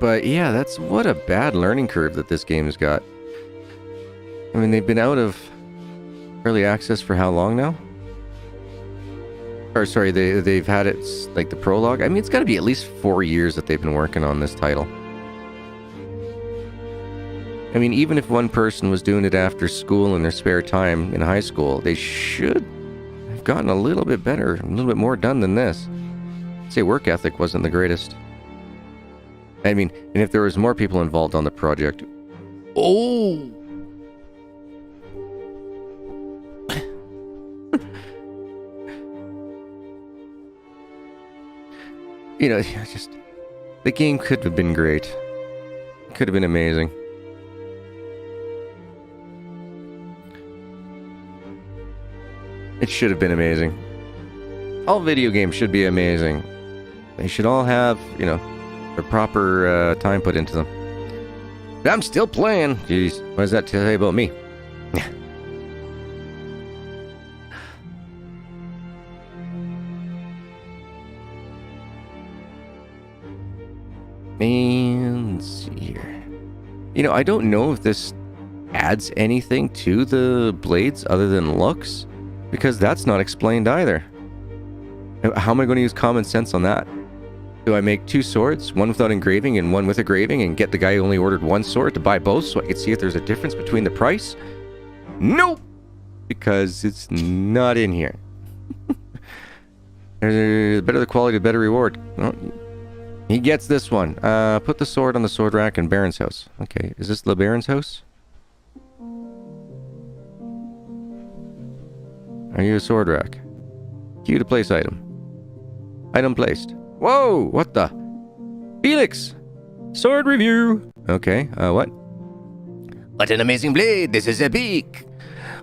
But yeah, that's what a bad learning curve that this game's got. I mean, they've been out of early access for how long now? Or sorry, they've had it, like, the prologue. I mean, it's got to be at least 4 years that they've been working on this title. I mean, even if one person was doing it after school in their spare time in high school, they should have gotten a little bit better, a little bit more done than this. I'd say work ethic wasn't the greatest. I mean, and if there was more people involved on the project... Oh! You know, just... The game could have been great. It could have been amazing. It should have been amazing. All video games should be amazing. They should all have, you know, the proper time put into them. But I'm still playing. Jeez, what does that tell you about me? And let's see here. You know, I don't know if this adds anything to the blades other than looks, because that's not explained either. How am I going to use common sense on that? Do I make 2 swords, one without engraving and one with engraving, and get the guy who only ordered 1 sword to buy both so I can see if there's a difference between the price? Nope! Because it's not in here. The better the quality, the better reward. Well, he gets this one. Put the sword on the sword rack in Baron's house. Okay, is this the Baron's house? Are you a sword rack? Cue to place item. Item placed. Whoa! What the? Felix! Sword review! Okay, what? What an amazing blade! This is epic!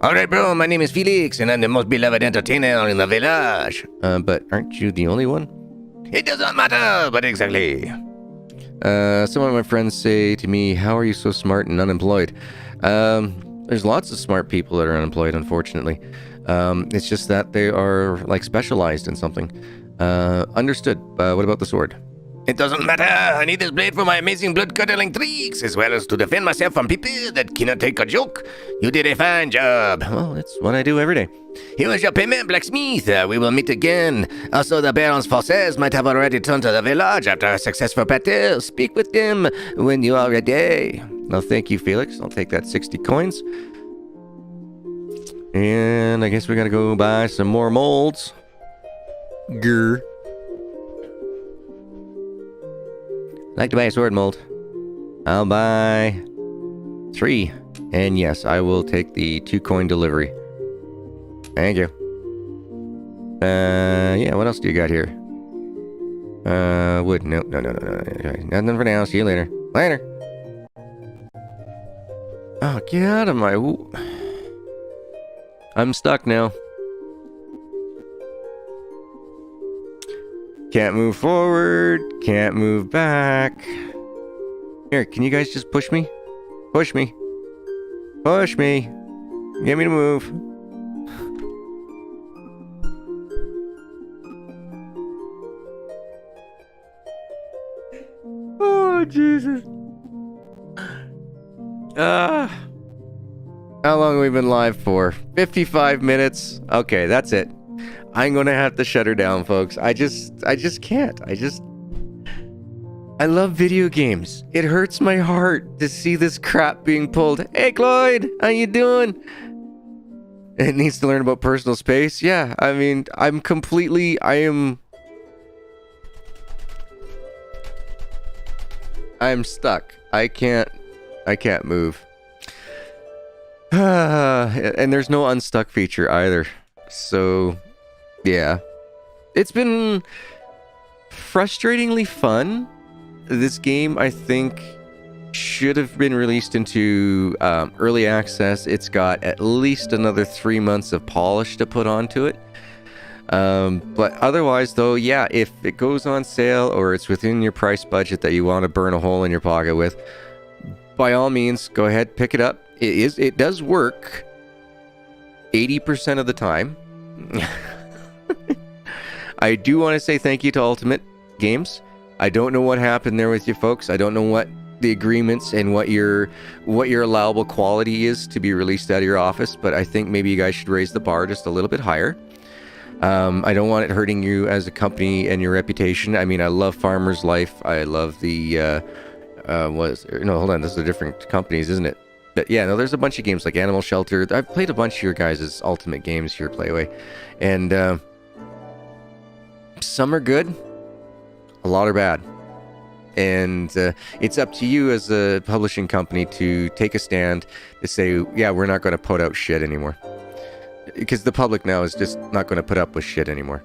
Alright, bro, my name is Felix, and I'm the most beloved entertainer in the village. But aren't you the only one? It does not matter, but exactly. Some of my friends say to me, how are you so smart and unemployed? There's lots of smart people that are unemployed, unfortunately. It's just that they are, like, specialized in something. Understood. What about the sword? It doesn't matter. I need this blade for my amazing blood-curdling tricks, as well as to defend myself from people that cannot take a joke. You did a fine job. Well, it's what I do every day. Here is your payment, blacksmith. We will meet again. Also, the Baron's forces might have already turned to the village after a successful battle. Speak with them when you are ready. Well, thank you, Felix. I'll take that 60 coins. And I guess we gotta go buy some more molds. Grr. Like to buy a sword mold. I'll buy 3. And yes, I will take the 2 coin delivery. Thank you. Yeah, what else do you got here? Wood. No. Nothing for now. See you later. Later. Oh, get out of my... I'm stuck now. Can't move forward. Can't move back. Here, can you guys just push me? Push me. Push me. Get me to move. Oh, Jesus. How long have we been live for? 55 minutes? Okay, that's it. I'm gonna have to shut her down, folks. I just can't. I love video games. It hurts my heart to see this crap being pulled. Hey, Cloyd, how you doing? It needs to learn about personal space. Yeah, I mean, I'm stuck. I can't move. And there's no unstuck feature either. So, yeah. It's been frustratingly fun. This game, I think, should have been released into early access. It's got at least another 3 months of polish to put onto it. But otherwise, though, yeah, if it goes on sale or it's within your price budget that you want to burn a hole in your pocket with, by all means, go ahead, pick it up. It does work 80% of the time. I do want to say thank you to Ultimate Games. I don't know what happened there with you folks. I don't know what the agreements and what your allowable quality is to be released out of your office, but I think maybe you guys should raise the bar just a little bit higher. I don't want it hurting you as a company and your reputation. I mean, I love Farmer's Life. I love the hold on, this is different companies, isn't it? But yeah, no, there's a bunch of games like Animal Shelter. I've played a bunch of your guys' Ultimate games here, Playway, and some are good, a lot are bad. And it's up to you as a publishing company to take a stand to say, yeah, we're not going to put out shit anymore. Because the public now is just not going to put up with shit anymore.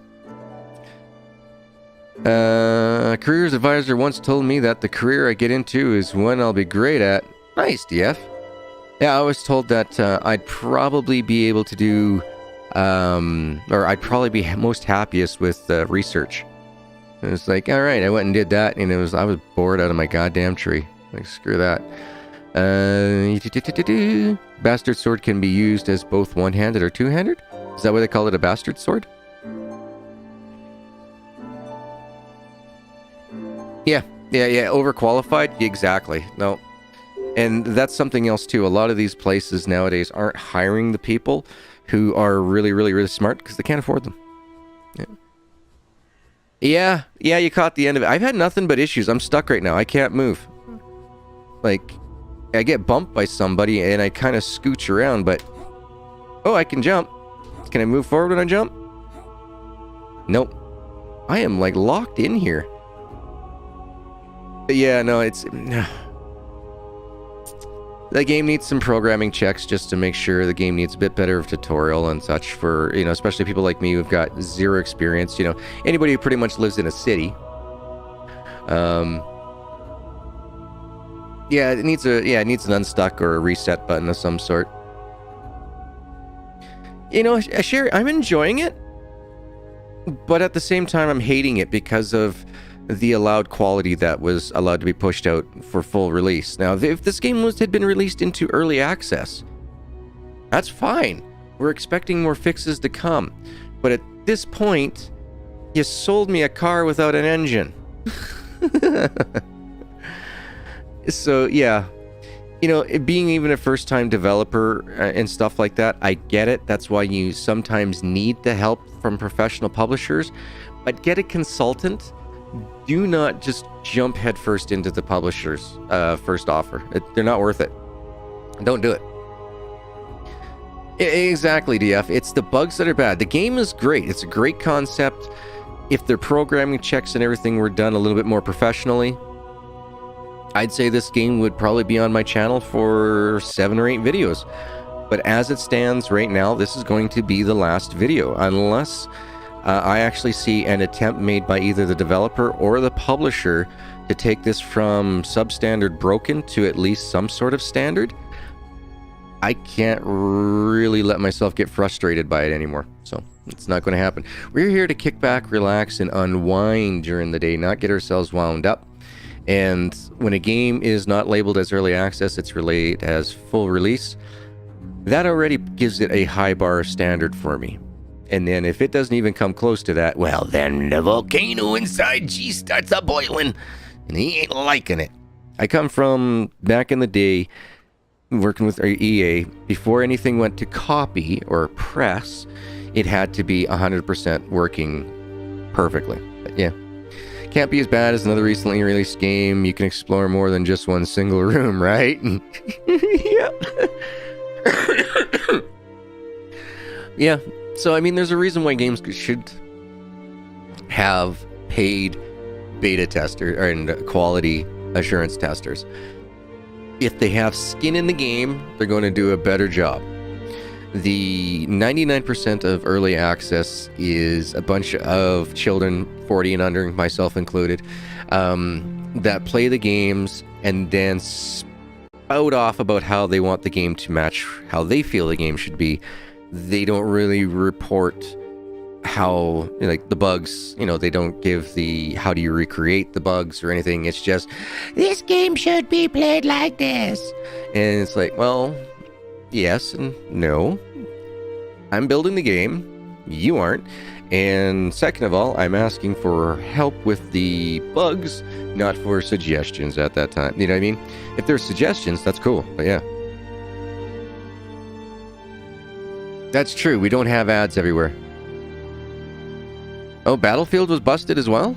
A careers advisor once told me that the career I get into is one I'll be great at. Nice, DF. Yeah, I was told that I'd probably be able to do, or I'd probably be most happiest with research. It was like, all right, I went and did that, and I was bored out of my goddamn tree. Like, screw that. Bastard sword can be used as both one-handed or two-handed? Is that why they call it a bastard sword? Yeah, overqualified? Exactly. No. And that's something else too. A lot of these places nowadays aren't hiring the people who are really, really, really smart because they can't afford them. Yeah, you caught the end of it. I've had nothing but issues. I'm stuck right now. I can't move. Like, I get bumped by somebody and I kind of scooch around, but... Oh, I can jump. Can I move forward when I jump? Nope. I am, like, locked in here. But yeah, no, it's... The game needs some programming checks just to make sure the game needs a bit better of tutorial and such for, especially people like me who've got zero experience, anybody who pretty much lives in a city. Yeah, it needs an unstuck or a reset button of some sort. Sherry, I'm enjoying it, but at the same time, I'm hating it because of the allowed quality that was allowed to be pushed out for full release. Now, if this game had been released into early access, that's fine. We're expecting more fixes to come. But at this point, you sold me a car without an engine. So, yeah. Being even a first-time developer and stuff like that, I get it. That's why you sometimes need the help from professional publishers. But get a consultant. Do not just jump headfirst into the publisher's first offer. They're not worth it. Don't do it. Exactly, DF. It's the bugs that are bad. The game is great. It's a great concept. If their programming checks and everything were done a little bit more professionally, I'd say this game would probably be on my channel for 7 or 8 videos. But as it stands right now, this is going to be the last video, unless... I actually see an attempt made by either the developer or the publisher to take this from substandard broken to at least some sort of standard. I can't really let myself get frustrated by it anymore, so it's not going to happen. We're here to kick back, relax, and unwind during the day, not get ourselves wound up. And when a game is not labeled as early access, it's relayed as full release. That already gives it a high bar standard for me. And then if it doesn't even come close to that, well, then the volcano inside G starts a boiling, and he ain't liking it. I come from back in the day working with EA. Before anything went to copy or press, it had to be 100% working perfectly. But yeah, can't be as bad as another recently released game. You can explore more than just one single room, right? Yeah. Yeah. So, I mean, there's a reason why games should have paid beta tester and quality assurance testers. If they have skin in the game, they're going to do a better job. The 99% of early access is a bunch of children, 40 and under, myself included, that play the games and then spout off about how they want the game to match how they feel the game should be. They don't really report how, like, the bugs, they don't give the how do you recreate the bugs or anything. It's just, this game should be played like this. And it's like, well, yes and no. I'm building the game. You aren't. And second of all, I'm asking for help with the bugs, not for suggestions at that time. You know what I mean? If there's suggestions, that's cool. But yeah. That's true. We don't have ads everywhere. Oh, Battlefield was busted as well?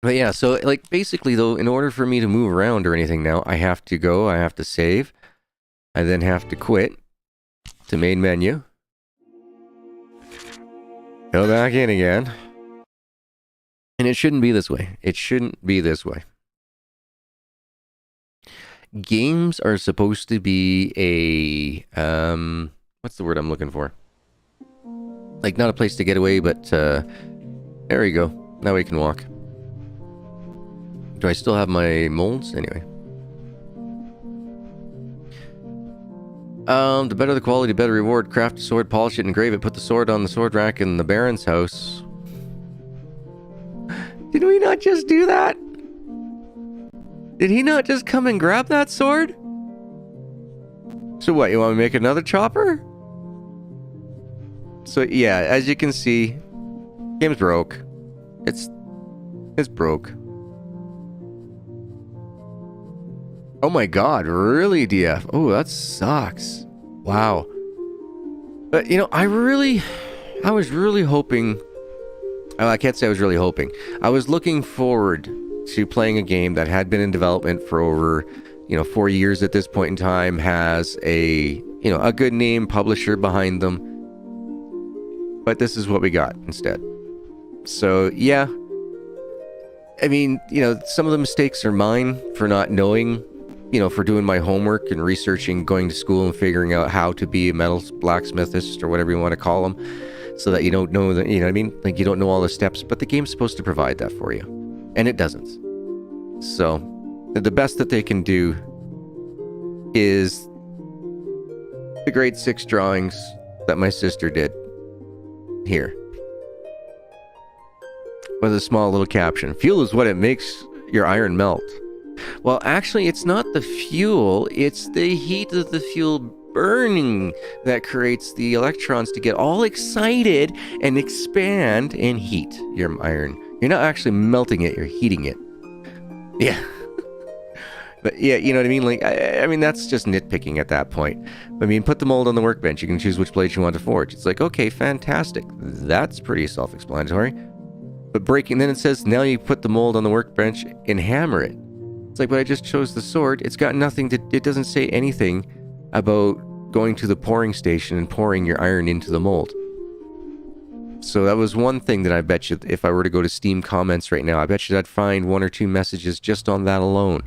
But yeah, so like basically though, in order for me to move around or anything now, I have to save. I then have to quit to main menu. Go back in again. And it shouldn't be this way. It shouldn't be this way. Games are supposed to be a, what's the word I'm looking for? Like, not a place to get away, but, there we go. Now we can walk. Do I still have my molds? Anyway. The better the quality, better reward. Craft a sword, polish it, engrave it. Put the sword on the sword rack in the Baron's house. Did we not just do that? Did he not just come and grab that sword? So what, you want me to make another chopper? So yeah, as you can see, game's broke. It's broke. Oh my god, really, DF? Oh, that sucks. Wow. But, I was really hoping... I can't say I was really hoping. I was looking forward to playing a game that had been in development for over, 4 years at this point in time, has a good name, publisher behind them. But this is what we got instead. So, yeah. I mean, some of the mistakes are mine for not knowing... for doing my homework and researching, going to school and figuring out how to be a metal blacksmithist or whatever you want to call them, so that you don't know that, what I mean? Like, you don't know all the steps, but the game's supposed to provide that for you. And it doesn't. So, the best that they can do is the grade 6 drawings that my sister did here. With a small little caption. Fuel is what it makes your iron melt. Well, actually, it's not the fuel, it's the heat of the fuel burning that creates the electrons to get all excited and expand and heat your iron. You're not actually melting it, you're heating it. Yeah. But yeah, you know what I mean? Like, I mean, that's just nitpicking at that point. I mean, put the mold on the workbench, you can choose which blade you want to forge. It's like, okay, fantastic. That's pretty self-explanatory. But then it says, now you put the mold on the workbench and hammer it. It's like, but I just chose the sword. It's got nothing to... It doesn't say anything about going to the pouring station and pouring your iron into the mold. So that was one thing that I bet you, if I were to go to Steam comments right now, I bet you I'd find 1 or 2 messages just on that alone.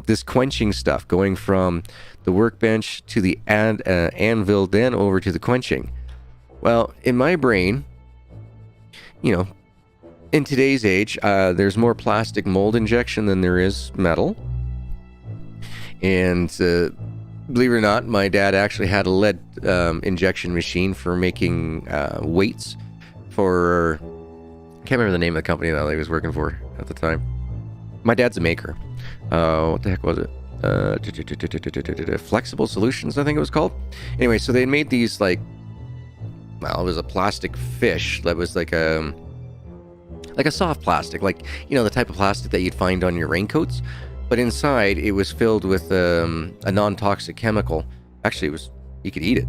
This quenching stuff, going from the workbench to the anvil, then over to the quenching. Well, in my brain, in today's age, there's more plastic mold injection than there is metal. And believe it or not, my dad actually had a lead injection machine for making weights for... I can't remember the name of the company that he was working for at the time. My dad's a maker. What the heck was it? Flexible Solutions, I think it was called. Anyway, so they made these, like... Well, it was a plastic fish that was like a soft plastic, like, the type of plastic that you'd find on your raincoats. But inside, it was filled with a non-toxic chemical. Actually, you could eat it.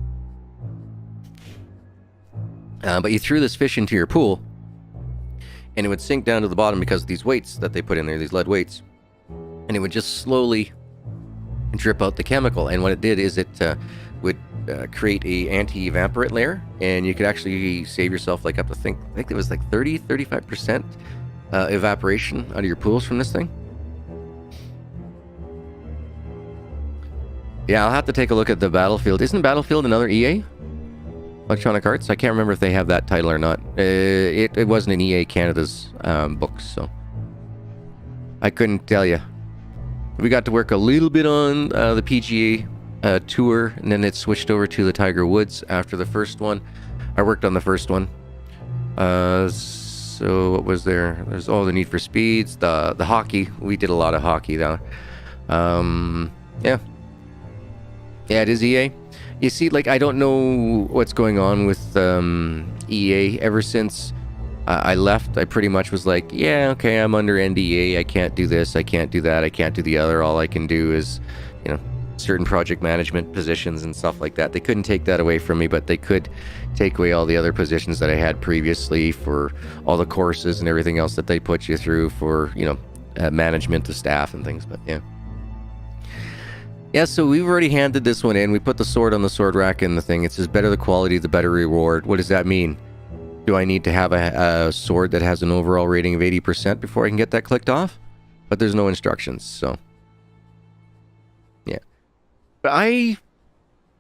But you threw this fish into your pool, and it would sink down to the bottom because of these weights that they put in there, these lead weights. And it would just slowly drip out the chemical. And what it did is it would create a anti-evaporate layer, and you could actually save yourself like up to, I think it was like 35% evaporation out of your pools from this thing. Yeah, I'll have to take a look at the Battlefield. Isn't Battlefield another EA? Electronic Arts? I can't remember if they have that title or not. It wasn't in EA Canada's books, so I couldn't tell you. We got to work a little bit on the PGA tour, and then it switched over to the Tiger Woods after the first one. I worked on the first one. So what was there? There's all the Need for Speeds, the hockey. We did a lot of hockey though. Yeah, it is EA. You see, like, I don't know what's going on with EA. Ever since I left, I pretty much was like, yeah, okay, I'm under NDA. I can't do this. I can't do that. I can't do the other. All I can do is, certain project management positions and stuff like that. They couldn't take that away from me, but they could take away all the other positions that I had previously for all the courses and everything else that they put you through for, management of staff and things. But yeah, so we've already handed this one in. We put the sword on the sword rack in the thing. It says better the quality, the better reward. What does that mean? Do I need to have a sword that has an overall rating of 80% before I can get that clicked off? But there's no instructions, so yeah. But I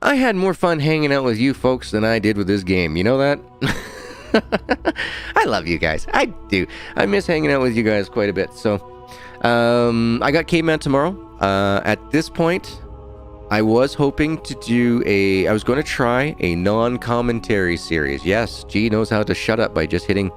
had more fun hanging out with you folks than I did with this game. You know that? I love you guys. I do. I miss hanging out with you guys quite a bit. So I got Caveman tomorrow. At this point, I was hoping to do I was going to try a non-commentary series. Yes, G knows how to shut up by just hitting.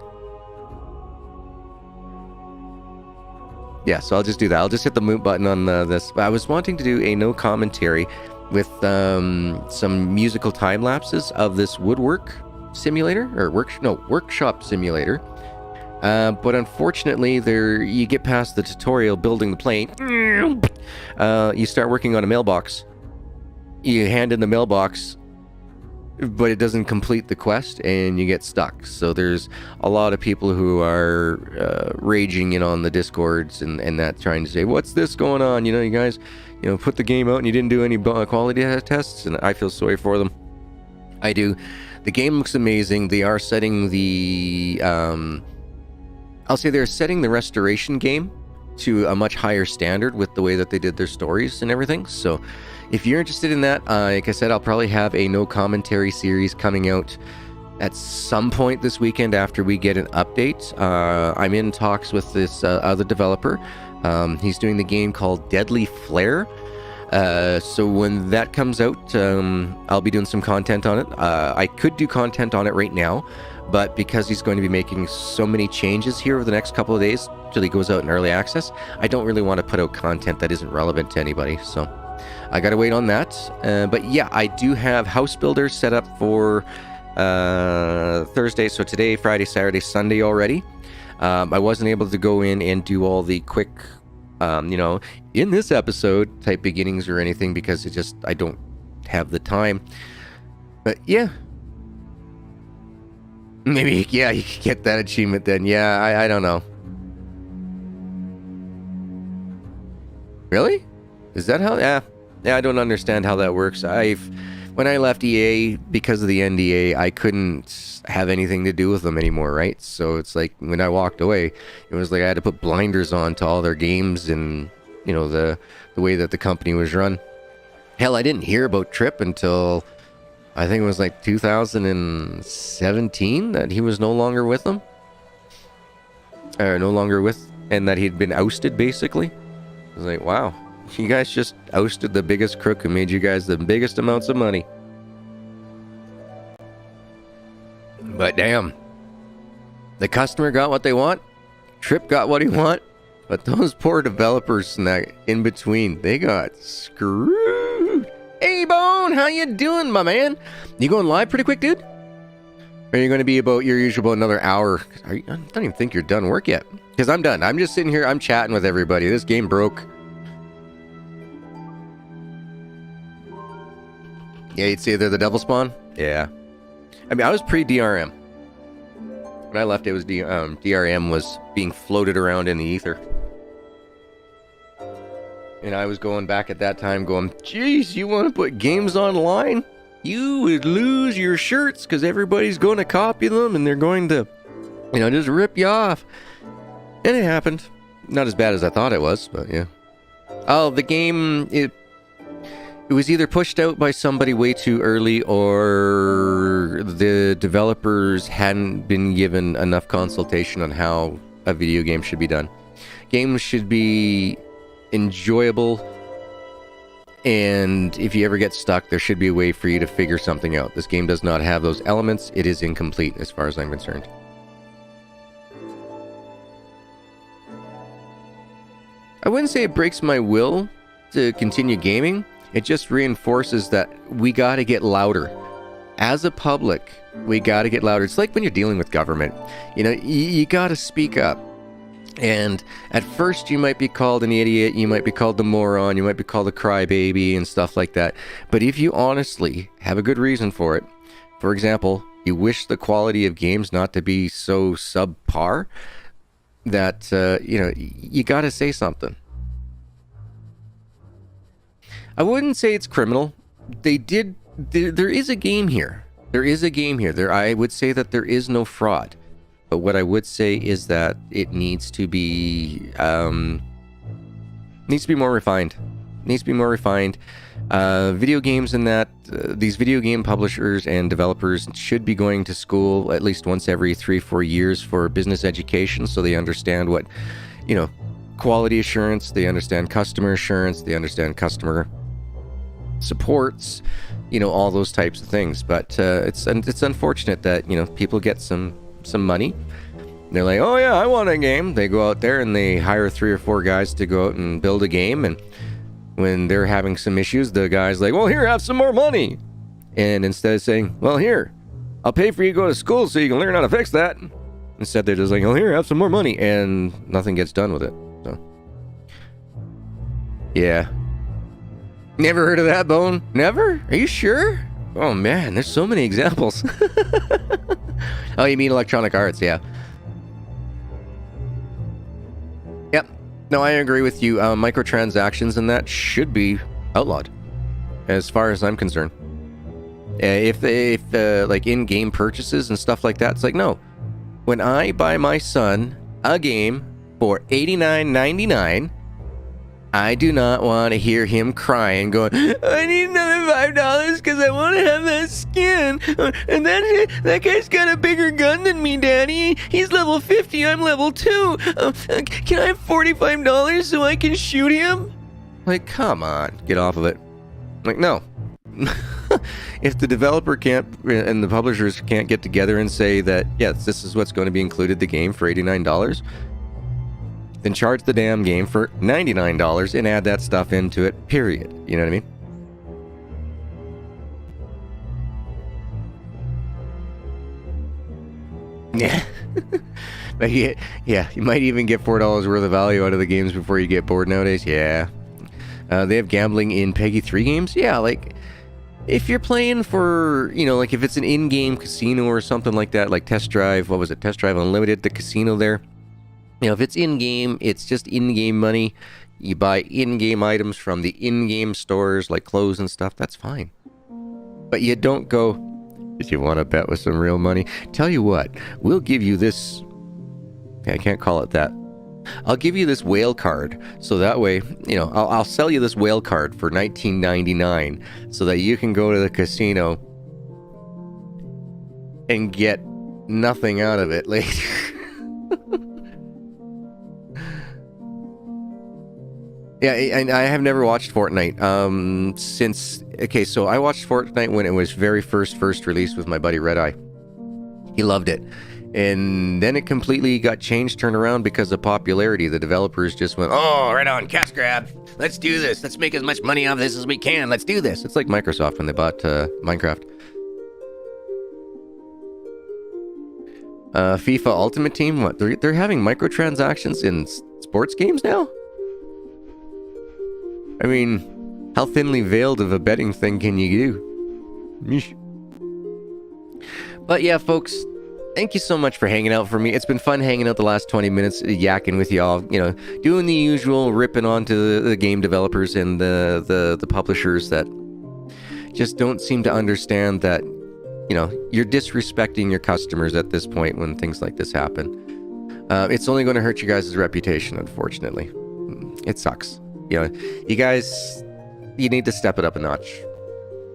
Yeah, so I'll just do that. I'll just hit the mute button on this. I was wanting to do a no commentary with some musical time lapses of this woodwork simulator or workshop simulator. But unfortunately, you get past the tutorial building the plane. You start working on a mailbox. You hand in the mailbox, but it doesn't complete the quest, and you get stuck. So there's a lot of people who are raging in on the Discords and that, trying to say, "What's this going on? You guys, put the game out and you didn't do any quality tests." And I feel sorry for them. I do. The game looks amazing. They are setting the I'll say they're setting the restoration game to a much higher standard with the way that they did their stories and everything. So if you're interested in that, like I said, I'll probably have a no commentary series coming out at some point this weekend after we get an update. I'm in talks with this other developer. He's doing the game called Deadly Flare. So when that comes out, I'll be doing some content on it. I could do content on it right now, but because he's going to be making so many changes here over the next couple of days till he goes out in early access, I don't really want to put out content that isn't relevant to anybody. So I gotta wait on that. But yeah, I do have House Builder set up for Thursday. So today, Friday, Saturday, Sunday already. I wasn't able to go in and do all the quick, in this episode type beginnings or anything because I don't have the time. But yeah. Maybe, yeah, you could get that achievement then. Yeah, I don't know. Really? Is that how? Yeah, I don't understand how that works. When I left EA, because of the NDA, I couldn't have anything to do with them anymore, right? So it's like, when I walked away, it was like I had to put blinders on to all their games and, the way that the company was run. Hell, I didn't hear about Trip until I think it was like 2017 that he was no longer with them. Or no longer with, and that he'd been ousted, basically. I was like, wow, you guys just ousted the biggest crook who made you guys the biggest amounts of money. But damn, the customer got what they want, Trip got what he want, but those poor developers in between, they got screwed. Hey, Bone, how you doing, my man? You going live pretty quick, dude? Or are you going to be about your usual another hour? I don't even think you're done work yet. Because I'm done. I'm just sitting here. I'm chatting with everybody. This game broke. Yeah, you'd say they're the devil spawn? Yeah. I mean, I was pre-DRM. When I left, it was DRM was being floated around in the ether. And I was going back at that time going, geez, you want to put games online? You would lose your shirts because everybody's going to copy them and they're going to, just rip you off. And it happened. Not as bad as I thought it was, but yeah. Oh, the game, it was either pushed out by somebody way too early or the developers hadn't been given enough consultation on how a video game should be done. Games should be enjoyable And if you ever get stuck, there should be a way for you to figure something out. This game does not have those elements. It is incomplete as far as I'm concerned. I wouldn't say it breaks my will to continue gaming. It just reinforces that we got to get louder. As a public, we got to get louder. It's like when you're dealing with government. You know, you got to speak up. And at first you might be called an idiot, you might be called the moron, you might be called a crybaby and stuff like that. But if you honestly have a good reason for it, for example, you wish the quality of games not to be so subpar, that, you got to say something. I wouldn't say it's criminal. There is a game here. There is a game here. I would say that there is no fraud. But what I would say is that it needs to be more refined. Needs to be more refined. Video games in that these video game publishers and developers should be going to school at least once every 3-4 years for business education, so they understand what, quality assurance, they understand customer assurance, they understand customer supports, all those types of things. But it's unfortunate that people get some money. They're like, oh yeah, I want a game. They go out there and they hire 3 or 4 guys to go out and build a game, and when they're having some issues, the guy's like, well, here, have some more money. And instead of saying, well, here, I'll pay for you to go to school so you can learn how to fix that, instead they're just like, oh, here, have some more money, and nothing gets done with it. So yeah. Never heard of that, Bone? Never? Are you sure? Oh man, there's so many examples. Oh, you mean Electronic Arts? Yeah. Yep. No, I agree with you. Microtransactions and that should be outlawed, as far as I'm concerned. If like in-game purchases and stuff like that, it's like, no. When I buy my son a game for $89.99, I do not want to hear him crying, going, I need another $5 because I want to have that skin. And that guy's got a bigger gun than me, Daddy. He's level 50, I'm level 2. Can I have $45 so I can shoot him? Like, come on, get off of it. Like, no. If the developer can't and the publishers can't get together and say that, yes, this is what's going to be included the game for $89, then charge the damn game for $99 and add that stuff into it, period. You know what I mean? Yeah. But yeah, you might even get $4 worth of value out of the games before you get bored nowadays. Yeah. They have gambling in Peggy 3 games. Yeah, like, if you're playing for, like if it's an in-game casino or something like that, like Test Drive, what was it? Test Drive Unlimited, the casino there. If it's in-game, it's just in-game money. You buy in-game items from the in-game stores, like clothes and stuff, that's fine. But you don't go, if you want to bet with some real money, tell you what, we'll give you this, I can't call it that. I'll give you this whale card, so that way, I'll sell you this whale card for $19.99, so that you can go to the casino and get nothing out of it later. Yeah, and I have never watched Fortnite so I watched Fortnite when it was very first released with my buddy Red Eye. He loved it. And then it completely got changed, turned around because of popularity. The developers just went, oh, right on, cash grab. Let's do this. Let's make as much money off this as we can. Let's do this. It's like Microsoft when they bought Minecraft. FIFA Ultimate Team, what? They're having microtransactions in sports games now? I mean, how thinly veiled of a betting thing can you do? Yeesh. But yeah, folks, thank you so much for hanging out for me. It's been fun hanging out the last 20 minutes, yakking with y'all, doing the usual, ripping onto the game developers and the publishers that just don't seem to understand that, you're disrespecting your customers at this point when things like this happen. It's only going to hurt you guys' reputation, unfortunately. It sucks. You guys, you need to step it up a notch.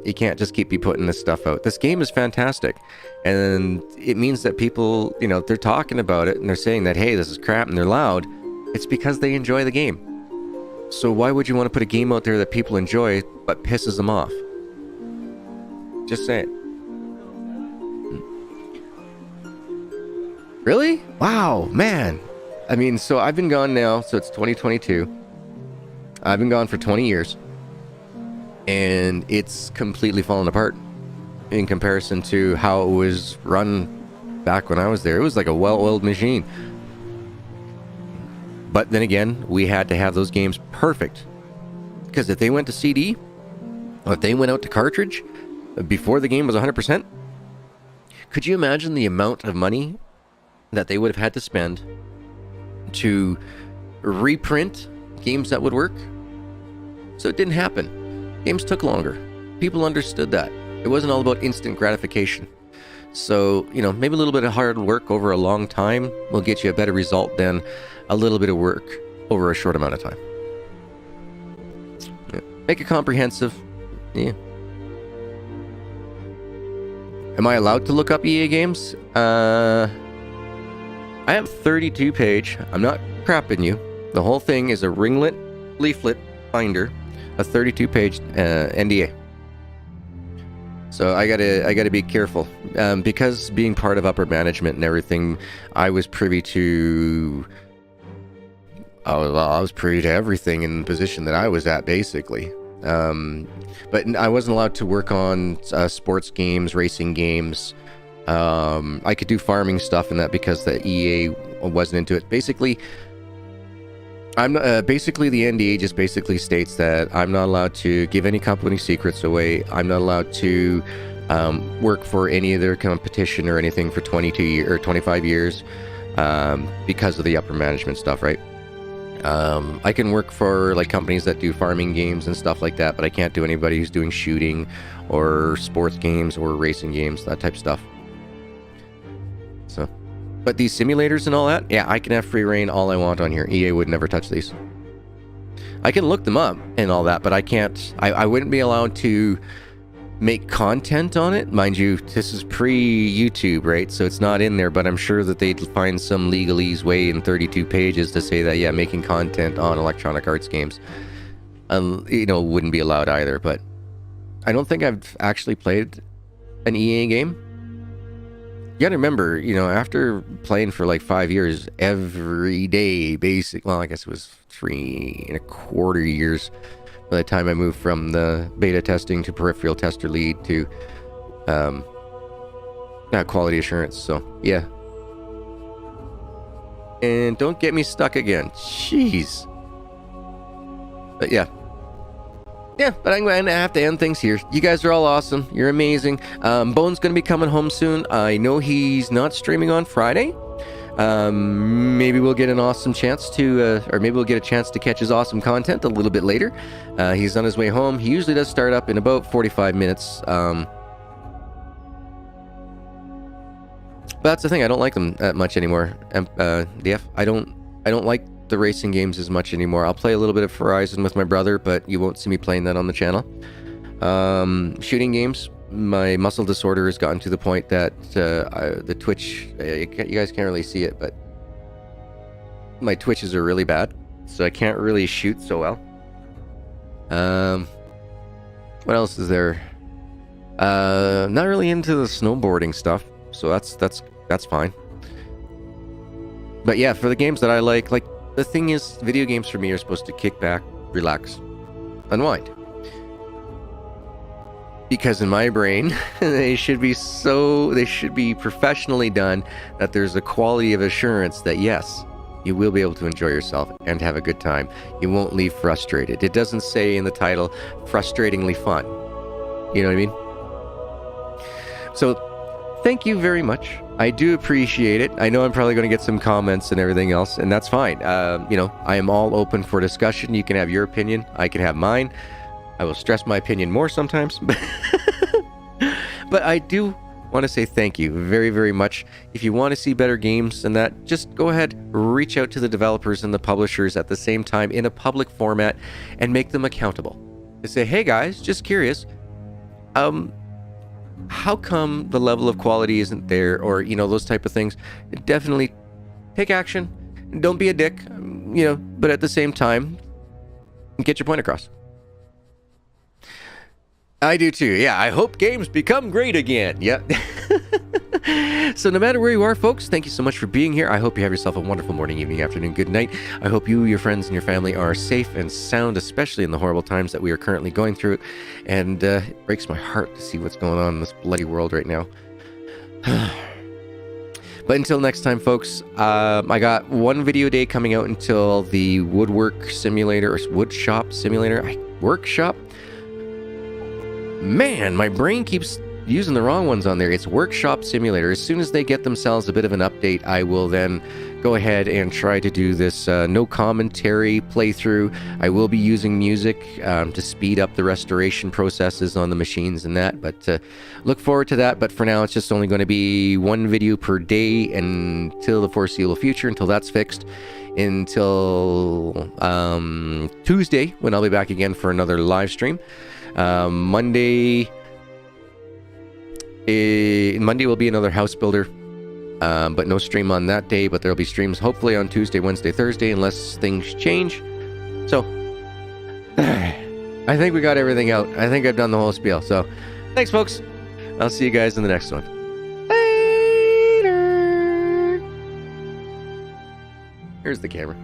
You can't just keep putting this stuff out. This game is fantastic. And it means that people, they're talking about it and they're saying that, hey, this is crap, and they're loud. It's because they enjoy the game. So why would you want to put a game out there that people enjoy but pisses them off? Just saying. Really? Wow, man. I mean, so I've been gone now, so it's 2022. I've been gone for 20 years. And it's completely fallen apart in comparison to how it was run back when I was there. It was like a well-oiled machine. But then again, we had to have those games perfect. Because if they went to CD, or if they went out to cartridge before the game was 100%, could you imagine the amount of money that they would have had to spend to reprint games that would work? So it didn't happen. Games took longer. People understood that. It wasn't all about instant gratification. So, you know, maybe a little bit of hard work over a long time will get you a better result than a little bit of work over a short amount of time. Yeah. Make it comprehensive. Yeah. Am I allowed to look up EA games? I have 32 page. I'm not crapping you. The whole thing is a ringlet leaflet binder, a 32 page NDA. So I gotta be careful because being part of upper management and everything, I was privy to. I was privy to everything in the position that I was at, basically. But I wasn't allowed to work on sports games, racing games. I could do farming stuff and that because the EA wasn't into it. Basically, basically the NDA just basically states that I'm not allowed to give any company secrets away. I'm not allowed to work for any of their competition or anything for 22 or 25 years because of the upper management stuff, right? I can work for like companies that do farming games and stuff like that, but I can't do anybody who's doing shooting or sports games or racing games, that type of stuff. So, but these simulators and all that, yeah, I can have free reign all I want on here. EA would never touch these. I can look them up and all that, but I can't, I wouldn't be allowed to make content on it. Mind you, this is pre-YouTube, right? So it's not in there, but I'm sure that they'd find some legalese way in 32 pages to say that, yeah, making content on Electronic Arts games, wouldn't be allowed either. But I don't think I've actually played an EA game. You gotta remember, after playing for like 5 years, every day, well, I guess it was 3.25 years by the time I moved from the beta testing to peripheral tester lead to quality assurance. So, yeah. And don't get me stuck again. Jeez. But yeah. Yeah, but I'm going to have to end things here. You guys are all awesome. You're amazing. Bone's going to be coming home soon. I know he's not streaming on Friday. Maybe we'll get an awesome chance to, or maybe we'll get a chance to catch his awesome content a little bit later. He's on his way home. He usually does start up in about 45 minutes. But that's the thing. I don't like them that much anymore. DF, I don't like the racing games as much anymore. I'll play a little bit of Horizon with my brother, but you won't see me playing that on the channel. Shooting games, my muscle disorder has gotten to the point that the twitch, you guys can't really see it, but my twitches are really bad, so I can't really shoot so well. What else is there? Not really into the snowboarding stuff, so that's fine. But yeah, for the games that I like the thing is, video games for me are supposed to kick back, relax, unwind. Because in my brain, they should be professionally done, that there's a quality of assurance that yes, you will be able to enjoy yourself and have a good time. You won't leave frustrated. It doesn't say in the title, frustratingly fun. You know what I mean? So, thank you very much. I do appreciate it. I know I'm probably going to get some comments and everything else, and that's fine. I am all open for discussion. You can have your opinion. I can have mine. I will stress my opinion more sometimes. But I do want to say thank you very, very much. If you want to see better games than that, just go ahead, reach out to the developers and the publishers at the same time in a public format and make them accountable. To say, hey guys, just curious, how come the level of quality isn't there, or those type of things. Definitely take action. Don't be a dick, but at the same time, Get your point across. I do too. Yeah, I hope games become great again. Yep. So no matter where you are, folks, thank you so much for being here. I hope you have yourself a wonderful morning, evening, afternoon, good night. I hope you, your friends, and your family are safe and sound, especially in the horrible times that we are currently going through. And it breaks my heart to see what's going on in this bloody world right now. But until next time, folks, I got one video a day coming out until the woodwork simulator, or wood shop simulator, workshop. Man, my brain keeps using the wrong ones on there. It's workshop simulator. As soon as they get themselves a bit of an update, I will then go ahead and try to do this no commentary playthrough. I will be using music to speed up the restoration processes on the machines and that, but look forward to that. But for now, it's just only going to be one video per day until the foreseeable future, until that's fixed, until Tuesday, when I'll be back again for another live stream. Monday will be another house builder, but no stream on that day. But there'll be streams hopefully on Tuesday, Wednesday, Thursday, unless things change. So I think we got everything out. I think I've done the whole spiel. So thanks, folks. I'll see you guys in the next one. Later. Here's the camera.